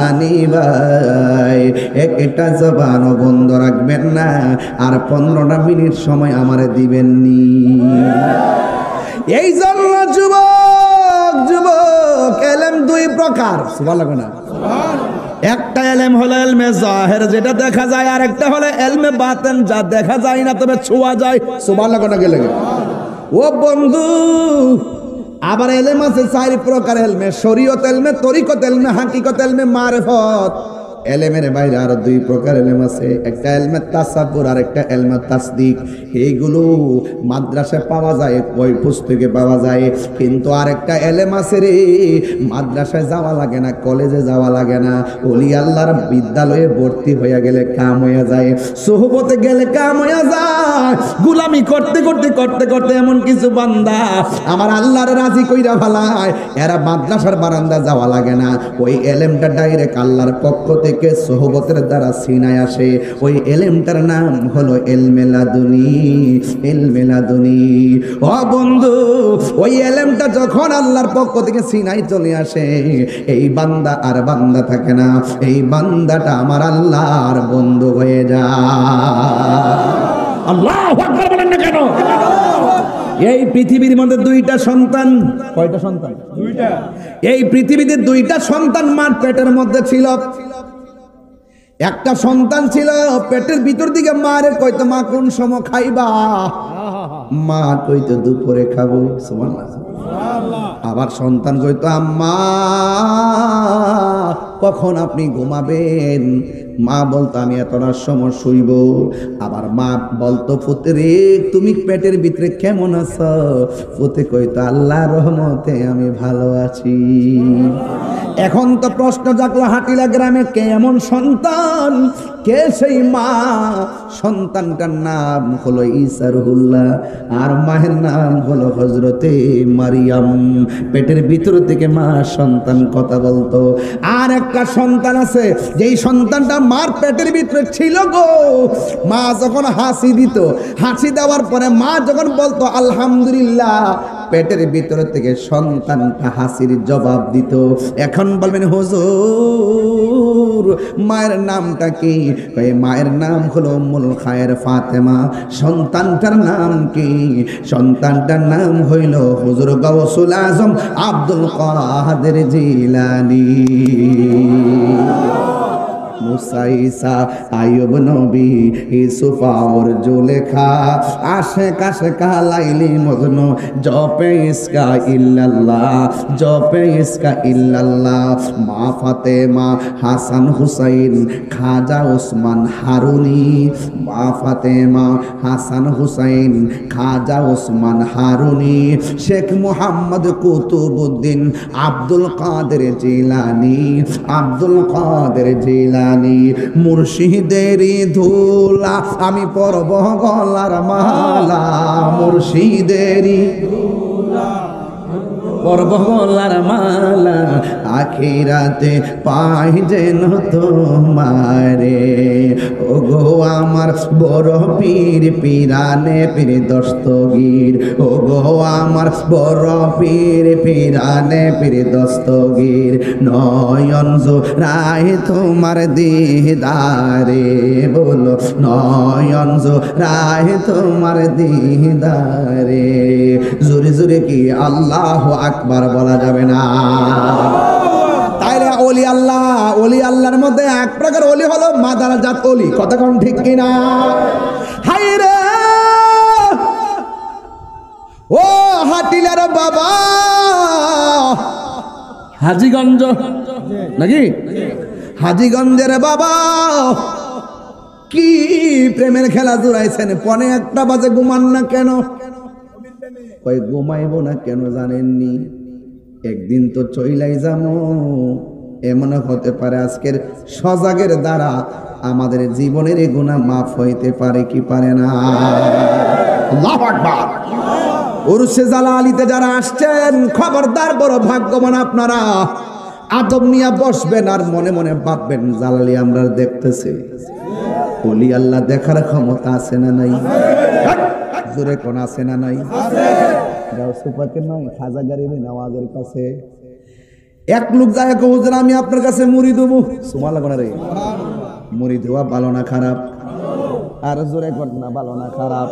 আনিবাই। একটা জবান বন্ধ রাখবেন না, আর 15টা মিনিট সময় আমারে দিবেননি। এই জন্য যুবক যুবক এলেম দুই প্রকার, সুবহানাল্লাহ না? একটা এলেম হলো এলমে জাহের, যেটা দেখা যায়, আর একটা হলো এলমে বাতেন, যা দেখা যায় না তবে ছোঁয়া যায়। সুবহানাল্লাহ না গেলে ও বন্ধু, আবার এলেম আছে 4 প্রকার এলমে, শরীয়ত এলমে, তরিকত এলমে, হাকিকত এলমে, মারিফত। এলেমের বাইরে আরো 2 প্রকার এলেম আছে, একটা এলমে তাসাব্বুর আর একটা এলমে তাসদিক। এইগুলো মাদ্রাসায় পাওয়া যায়, বই পুস্তকে পাওয়া যায়, কিন্তু আরেকটা এলেম আছে রে, মাদ্রাসায় যাওয়া লাগে না, কলেজে যাওয়া লাগে না, ওলি আল্লাহর বিদ্যালয়ে ভর্তি হয়ে গেলে কাম হয়ে যায়, সোহবতে গেলে কাম হয়ে যায়। গুলামি করতে করতে করতে করতে এমন কিছু বান্দা আমার আল্লাহর রাজি কইরা ফেলায়, এরা মাদ্রাসার বারান্দা যাওয়া লাগে না, ওই এলেমটা ডাইরেক্ট আল্লাহর পক্ষ থেকে সোহবতের দ্বারা সিনায় আসে। ওই এলেমটার নাম হলো ইলমে লাদুনী, ইলমে লাদুনী। ও বন্ধু, ওই এলেমটা যখন আল্লাহর পক্ষ থেকে সিনায় চলে আসে, এই বান্দা আর বান্দা থাকে না, এই বান্দাটা আমার আল্লাহর বন্ধু হয়ে যায়। আল্লাহু আকবার বলেন না কেন? এই পৃথিবীর মধ্যে 2টা সন্তান, কয়টা সন্তান? 2টা। এই পৃথিবীতে 2টা সন্তান মার পেটের মধ্যে ছিল। একটা সন্তান ছিল পেটের ভিতর দিকে, মারে কইতো মা কোন সময় খাইবা, মা কইতো দুপুরে খাবো, সুবহানাল্লাহ। আবার সন্তান কইতো আম্মা কখন আপনি ঘুমাবেন, মা বলতো আমি এতটার সময় শুইব। আবার মা বলতো পুতে রে তুমি পেটের ভিতরে কেমন আছো, পুতে কইতো আল্লাহর রহমতে আমি ভালো আছি। এখন তো প্রশ্ন জাগলো হাটিলা গ্রামে কে এমন সন্তান, কে সেই মা? সন্তানটার নাম হলো ঈসা রুহুল্লাহ, আর মায়ের নাম হলো হযরতে মারিয়াম। পেটের ভিতর থেকে মা সন্তান কথা বলতো। আর একটা সন্তান আছে, যেই সন্তানটা মার পেটের ভিতরে ছিল গো, মা যখন হাসি দিত, হাসি দেওয়ার পরে মা যখন বলতো আলহামদুলিল্লাহ, পেটের ভিতর থেকে সন্তানটা হাসির জবাব দিত। এখন বলবেন হুজুর মায়ের নামটা কি? মায়ের নাম হলো উম্মুল খায়ের ফাতেমা। সন্তানটার নাম কি? সন্তানটার নাম হইল হুজুর গাউসুল আজম আব্দুল কাদের জিলানী। মুসা ঈসা আইয়ুব নবী ইউসুফ আর জুলেখা, আশেক আশেকা লাইলি মজনু, জপে ইসকা ইল্লাল্লাহ, জপে ইসকা ইল্লাল্লাহ। মা ফাতেমা, হাসান হুসাইন, খাজা ওসমান হারুনি। মা ফাতেমা, হাসান হুসাইন, খাজা ওসমান হারুনি। শেখ মুহাম্মদ কুতুবউদ্দিন, আব্দুল কাদের জিলানী, আব্দুল কাদের জিলানী। মুর্শিদেরই ধুলা আমি পরব গলার মালা, মুর্শিদেরই ধুলা পরব গলার মালা, আখিরাতে পাই যেন তোমারে। ও গো আমার বড় পীর পিরানে পীর দস্তগীর, ও গো আমার বড় পীর পিরানে পীর দস্তগীর। নয়ন জোড়ায় তোমার দিদারে, বলো নয়ন জোড়ায় তোমার দিদারে। জোরে জোরে কি আল্লাহু আকবার বলা যাবে না? তাইলে ওলি আল্লাহ, ওলি আল্লাহর মধ্যে এক প্রকার ওলি হলো মাদারাজাত ওলি। কথা কোন ঠিক কিনা? হাই রে ও হাটিলার বাবা, হাজীগঞ্জ নাকি? হাজীগঞ্জের বাবা কি প্রেমের খেলা জুড়াইছেন। 1:45 বাজে ঘুমান না কেন? কই ঘুমাইব না কেন জানেননি? একদিন তো চইলাই যাবো। এমন হতে পারে আজকের সজাগের দ্বারা আমাদের জীবনের গুনাহ মাফ হইতে পারে কি পারে না? আল্লাহু আকবার। উরুসে জালালিতে যারা আসছেন খবরদার, বড় ভাগ্যবান আপনারা। আদব নিয়ে বসবেন আর মনে মনে ভাববেন জালালি আমরা দেখতেছি। ওলি আল্লাহ দেখার ক্ষমতা আছে না নাই? জোরে কোন আছে না নাই? সুপাকে নয়, খাজা গরিবে নওয়াজের কাছে এক লোক যায় হুজুর আমি আপনার কাছে মুড়ি দেবো। সুমা লাগো না রে, মুড়ি দেওয়া ভালো না খারাপ? আর জোরে কর না, ভালো না খারাপ?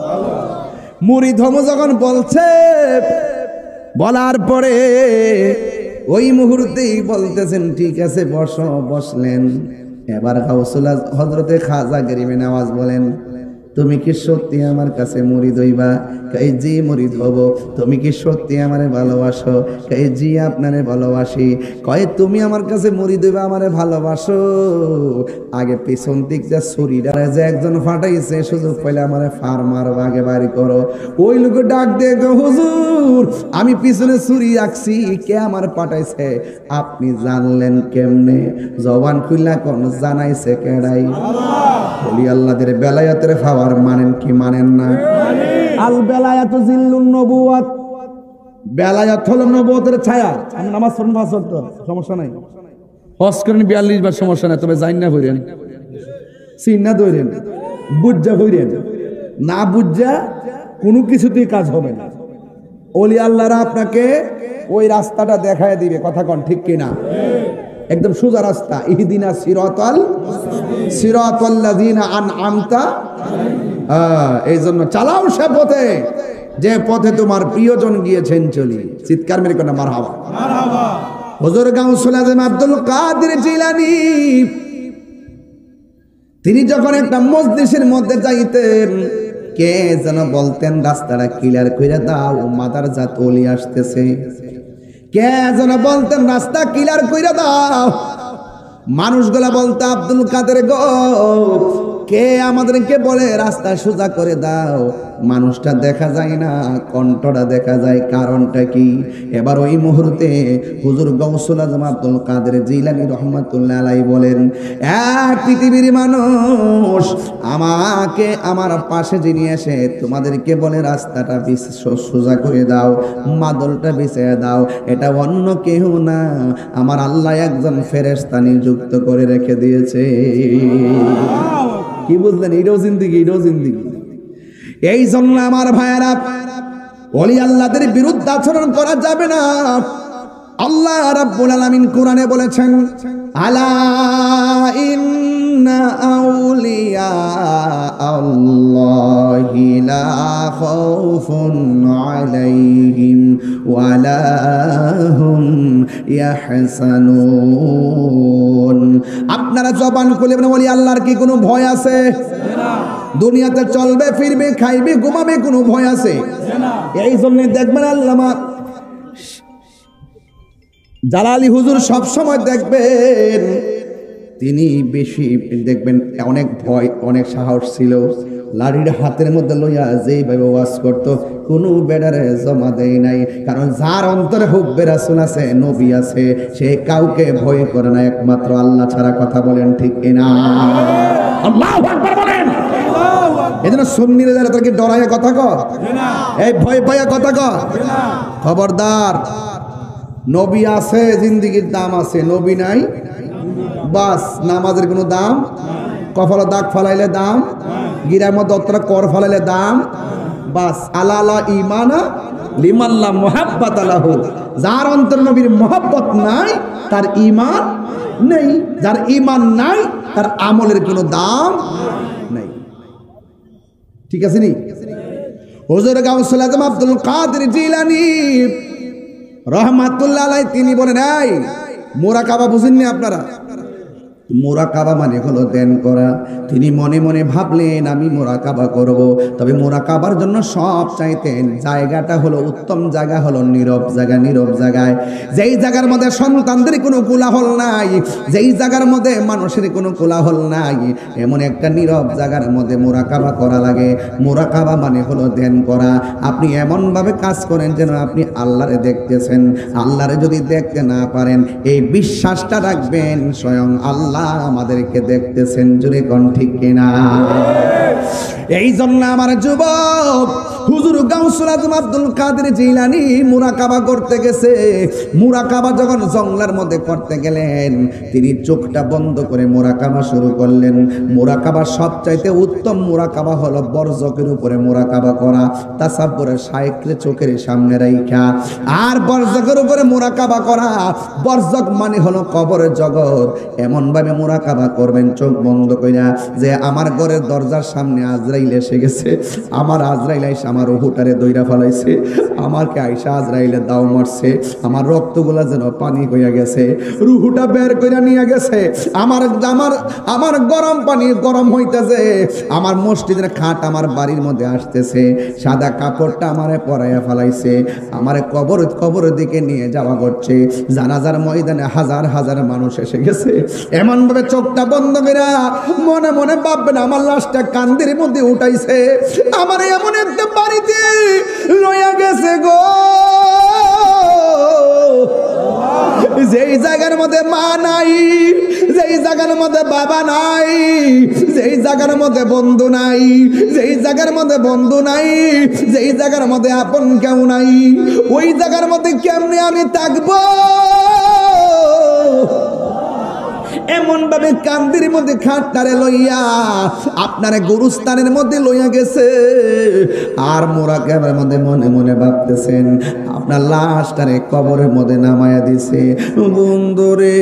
মুড়ি ধম যখন বলছে, বলার পরে ওই মুহূর্তেই বলতেছেন ঠিক আছে বসো। বসলেন। এবার গাউসুল হযরতে খাজা গরিবে নওয়াজ বলেন, তুমি কি সত্যি আমার কাছে মুরিদ হইবা? কই জি মুরিদ হব। তুমি কি সত্যি আমারে ভালোবাসো? কই জি আপনারে ভালোবাসি। কয় তুমি আমার কাছে মুরিদ হইবা, আমারে ভালোবাসো? আগে পিছন দিক যা ছুরিটারে যে একজন ফাটাইছে, সুযোগ পাইলে আমারে ফার মারো, আগে বাড়ি করো। ওই লোক ডাক দিয়ে হুজুর আমি পিছনে ছুরি রাখছি, কে আমার পাঠাইছে? আপনি জানলেন কেমনে? জবান খুইলা কোন জানাইছে কেডাই? বলি আল্লাহদের বেলায়াতের খাবার মানেন কি মানেন না? আল বেলায়াত জিল্লুন নবুয়াত, বেলায়াত হলো নবুয়তের ছায়া। আমি নামাজ পড়েন 5 ওয়াক্ত, সমস্যা নাই। হজ করেন 42 বার, সমস্যা নাই। তবে জাইন না হইরেন, চিন না দইরেন, বুঝা হইরেন। না বুঝা কোনো কিছুতেই কাজ হবে না। ওলি আল্লাহরা আপনাকে ওই রাস্তাটা দেখায় দিবে। কথা কোন ঠিক কিনা? একদম সোজা রাস্তা। ইহদিনা সিরাতাল্লাযীনা আনআমতা। এই জন্য চালাও সে পথে যে পথে তোমার প্রিয়জন গিয়েছেন চলি। চিৎকার মেরে কোন মারহাবা। হুজুর গাউসুল আজম আব্দুল কাদের জিলানী তিনি যখন একটা মজলিসের মধ্যে যাইতেন, কে যেন বলতেন রাস্তাটা ক্লিয়ার কইরা দাও, মাদার জাত ওলি আসতেছে। কে যেন বলতেন রাস্তা ক্লিয়ার কইরা দাও। মানুষগুলা বলতো আব্দুল কাদের গো, কে আমাদেরকে বলে রাস্তা সোজা করে দাও? মানুষটা দেখা যায় না, কণ্ঠটা দেখা যায়, কারণটা কি? এবার ওই মুহূর্তে হুজুর গাউসুল আজম আব্দুল কাদের জিলানী রহমাতুল্লাহ আলাইহি বলেন, এক পৃথিবীর মানুষ আমাকে আমার পাশে যিনি এসে তোমাদেরকে বলে রাস্তাটা সোজা করে দাও, মাদলটা বিছিয়ে দাও, এটা অন্য কেউ না, আমার আল্লাহ একজন ফেরেশতা নিযুক্ত করে রেখে দিয়েছে। কি বুঝলেন? এটাও জিন্দিগি, এটাও জিন্দিগি। এই জন্য আমার ভাইয়েরা, ওলি আল্লাহদের বিরুদ্ধে আচরণ করা যাবে না। আল্লাহ রাব্বুল আলামিন কোরআনে বলেছেন, আলা ইন্না আউলিয়া আল্লাহি লা খাউফুন আলাইহিম ওয়া লা হুম ইয়াহসানুন। আপনারা জবান খুলে বলেন, ওলি আল্লাহর কি কোনো ভয় আছে? দুনিয়াতে চলবে ফিরবে খাইবে ঘুমাবে, কোনো ভয় আছে? এই জন্য দেখবেন আল্লামা জালালি হুজুর সব সময় দেখবেন তিনি বেশি দেখবেন অনেক ভয়, অনেক সাহস ছিল। লাড়ির হাতের মধ্যে লইয়া যেইভাবে ওয়াজ করতো, কোনো বেডারে জমা দেয় নাই। কারণ যার অন্তরে হুব্বে রাসূল আছে, নবী আছে, সে কাউকে ভয় করে না একমাত্র আল্লাহ ছাড়া। কথা বলেন ঠিক কিনা? আল্লাহু আকবার বলেন। এজন্য সুন্নিরা যারা তাকে ডরাইয়া কথা কয়, এই ভয় পাইয়া কথা কয়, খবরদার। নবী আছে, জিন্দিগির দাম আছে। নবী নাই, বাস নামাজের কোনো দাম, কপালে দাগ ফালাইলে দাম, গিরার মধ্যে অতটা কর ফালাইলে দাম, বাস। আলা ইমানা লিমাল্লা মুহাব্বাত লাহু। যার অন্তর নবীর মুহাব্বত নাই তার ঈমান নেই, যার ঈমান নাই তার আমলের কোনো দাম নেই। ঠিক আছে নি? হুজুর গাউসুল আজম আব্দুল কাদের জিলানী রহমাতুল্লাহ আলাইহি তিনি বলেন, এই মুরাকাবা বুঝেননি আপনারা? মুরাকাবা মানে হলো ধ্যান করা। তিনি মনে মনে ভাবলেন আমি মুরাকাবা করব, তবে মুরাকাবার জন্য সব চাইতেন জায়গাটা হলো উত্তম জায়গা, হলো নীরব জায়গা। নীরব জায়গায়, যেই জায়গার মধ্যে সন্তানদের কোনো কোলাহল নাই, যেই জায়গার মধ্যে মানুষের কোনো কোলাহল নাই, এমন একটা নীরব জায়গার মধ্যে মুরাকাবা করা লাগে। মুরাকাবা মানে হলো ধ্যান করা। আপনি এমনভাবে কাজ করেন যেন আপনি আল্লাহরে দেখতেছেন। আল্লাহরে যদি দেখতে না পারেন, এই বিশ্বাসটা রাখবেন স্বয়ং আল্লাহ আমাদেরকে দেখতেছেন। জোরে কোন ঠিক কিনা? এই জন্য আমার যুবক হুজুর গাউসুল আজম আব্দুল কাদের জিলানী মুরাকাবা করতে গেছে। মুরাকাবা যখন জঙ্গলের মধ্যে করতে গেলেন, তিনি চোখটা বন্ধ করে মুরাকাবা শুরু করলেন। মুরাকাবা সবচাইতে উত্তম মুরাকাবা হলো বরজকের উপরে মুরাকাবা করা, তাসাব্বুরে শায়েখকে চোখের সামনে রাইখা। আর বরজকের উপরে মুরাকাবা করা, বরজক মানে হলো কবরের জগৎ। এমন ভাবে মুরাকাবা করবেন চোখ বন্ধ কইরা যে আমার ঘরের দরজার সামনে আজরাইল এসে গেছে, আমার আজরাইল আইসা আমার রুহুটারে দইরা ফেলাইছে, আমাকে আইসা আজরাইলে দাও মারছে, আমার রক্তগুলা যেন পানি হইয়া গেছে, রুহুটা বের কইরা নিয়ে গেছে, আমার আমার আমার গরম পানি গরম হইতেছে, আমার মসজিদের খাট আমার বাড়ির মধ্যে আসতেছে, সাদা কাপড়টা আমারে পরাইয়া ফেলাইছে, আমারে কবরের দিকে নিয়ে যাওয়া করছে। জানাজার ময়দানে হাজার হাজার মানুষ এসে গেছে। এমন ভাবে চোখটা বন্ধ করে মনে মনে ভাববেন আমার লাশটা কান্দের মধ্যে উঠাইছে, আমার এমন একটা বাড়িতে লইয়া গেছে গো, যেই জায়গার মধ্যে মা নাই, যেই জায়গার মধ্যে বাবা নাই, যেই জায়গার মধ্যে বন্ধু নাই, যেই জায়গার মধ্যে বন্ধু নাই, যেই জায়গার মধ্যে আপন কেউ নাই, ওই জায়গার মধ্যে কেমনে আমি থাকবো? এমন ভাবে কান্দির মধ্যে খাটটারে লইয়া আপনার গুরুস্থানের মধ্যে লইয়া গেছে। আর মুরাকাবার মধ্যে মনে মনে ভাবতেছেন আপনার লাশটারে কবরের মধ্যে নামায়া দিছে। বন্ধুরে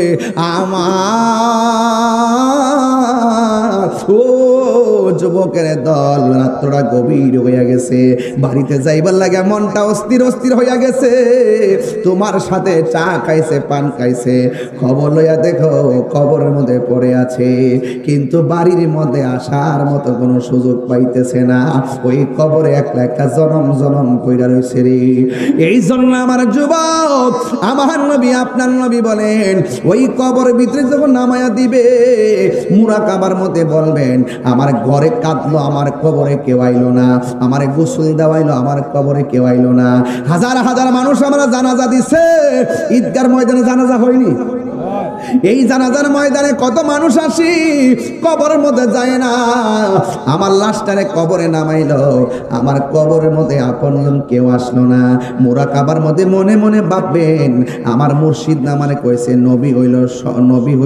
আমার ও যুবকের দল, রাত্রটা গভীর হইয়া গেছে, বাড়িতে যাইবার লাগে মনটা অস্থির অস্থির হইয়া গেছে। তোমার সাথে চা খাইছে, পান খাইছে, খবর লইয়া দেখো কবরের মধ্যে পড়ে আছে, কিন্তু বাড়ির মধ্যে আসার মতো কোনো সুযোগ পাইতেছে না। ওই কবরে একলা একটা জনম জনম কইরা রইছে রে। এই জন্য আমার যুবক, আমার নবী আপনার নবী বলেন ওই কবরের ভিতরে যখন নামায়া দিবে, মুরাকাবার মধ্যে বলবেন আমার ঘরে কাঁদলো, আমার কবরে কেউ আইলো না, আমার গোসল দেওয়াইলো, আমার কবরে কেউ আইলো না। হাজার হাজার মানুষ আমরা জানাজা দিছে, ঈদগার ময়দানে জানাজা হয়নি? এই জানাজার ময়দানে কত মানুষ আসি, কবরের মধ্যে যায় না। আমার লাশটারে কবরে নামাইলো, আমার কবরের মধ্যে আপনজন কেউ আসলো না। মুরাকাবার মধ্যে মনে মনে ভাববেন আমার মুর্শিদ আমারে কইছে নবী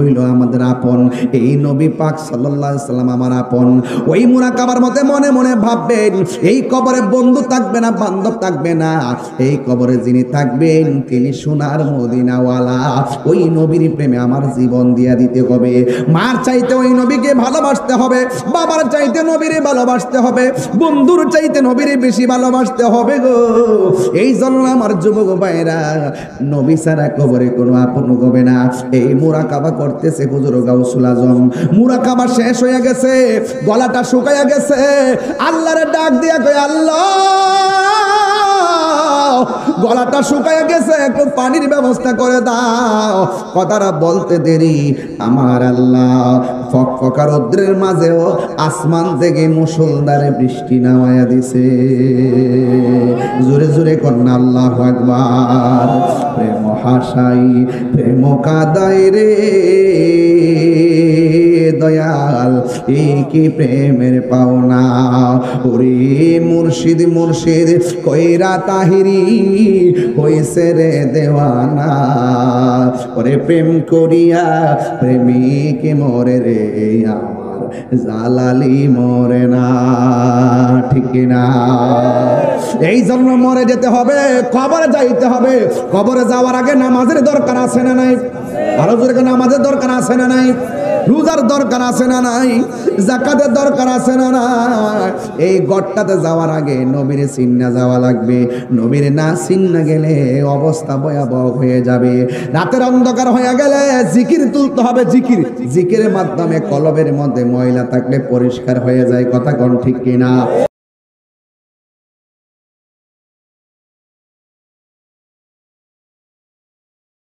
হইল আমাদের আপন, এই নবী পাক সাল্লাল্লাহু আলাইহি সাল্লাম আমার আপন। ওই মুরাকাবার মধ্যে মনে মনে ভাববেন এই কবরে বন্ধু থাকবে না, বান্ধব থাকবে না, এই কবরে যিনি থাকবেন তিনি সোনার মদিনাওয়ালা। ওই নবীর প্রেমে আমার জীবন দিয়া দিতে হবে। মার চাইতে ওই নবীকে ভালোবাসতে হবে, বাবার চাইতে নবীরে ভালোবাসতে হবে, বন্ধুর চাইতে নবীরে বেশি ভালোবাসতে হবে গো। এই জন্য আমার যুবক ভাইরা, নবী ছাড়া কবরে কোনো আপন হবে না। এই মুরাকাবা করতেছে হুজুর গাউসুল আজম। মুরাকাবা শেষ হয়ে গেছে, গলাটা শুকায়া গেছে, আল্লাহরে ডাক দিয়া কয় আল্লাহ, গলাটা শুকায় গেছে, একটু পানির ব্যবস্থা করে দাও। কথাটা বলতে দেরি, আমার আল্লাহ ফকফকা রৌদ্রের মাঝেও আসমান থেকে মুষলধারে বৃষ্টি নামায়া দিছে। জোরে জোরে কন্যা আল্লাহু আকবার। প্রেম হাসাই প্রেম কাদাই রে দয়াল, এই কি প্রেমের পাওনা। ওরে মুর্শিদ মুর্শিদ কইরা তাহিরি হইছে রে দেওয়ানা। ওরে প্রেম করিয়া প্রেমিক মরে রে, আমার জালালি মরে না, ঠিক না? এই জন্য মরে যেতে হবে, কবরে যাইতে হবে। কবরে যাওয়ার আগে নামাজের দরকার আছে না নাই? আরো জোরে নামাজের দরকার আছে না নাই? রোজার দরকার আছে না নাই? যাকাতের দরকার আছে না নাই? এই গড়টাতে যাওয়ার আগে নবীরে চিন্না যাওয়া লাগবে। নবীরে না চিন্না গেলে অবস্থা ভয়াবহ হয়ে যাবে। রাতের অন্ধকার হয়ে গেলে জিকির তুলতে হবে। জিকিরের মাধ্যমে কলবের মধ্যে ময়লা থাকলে পরিষ্কার হয়ে যায়। কথা কোন ঠিক কিনা?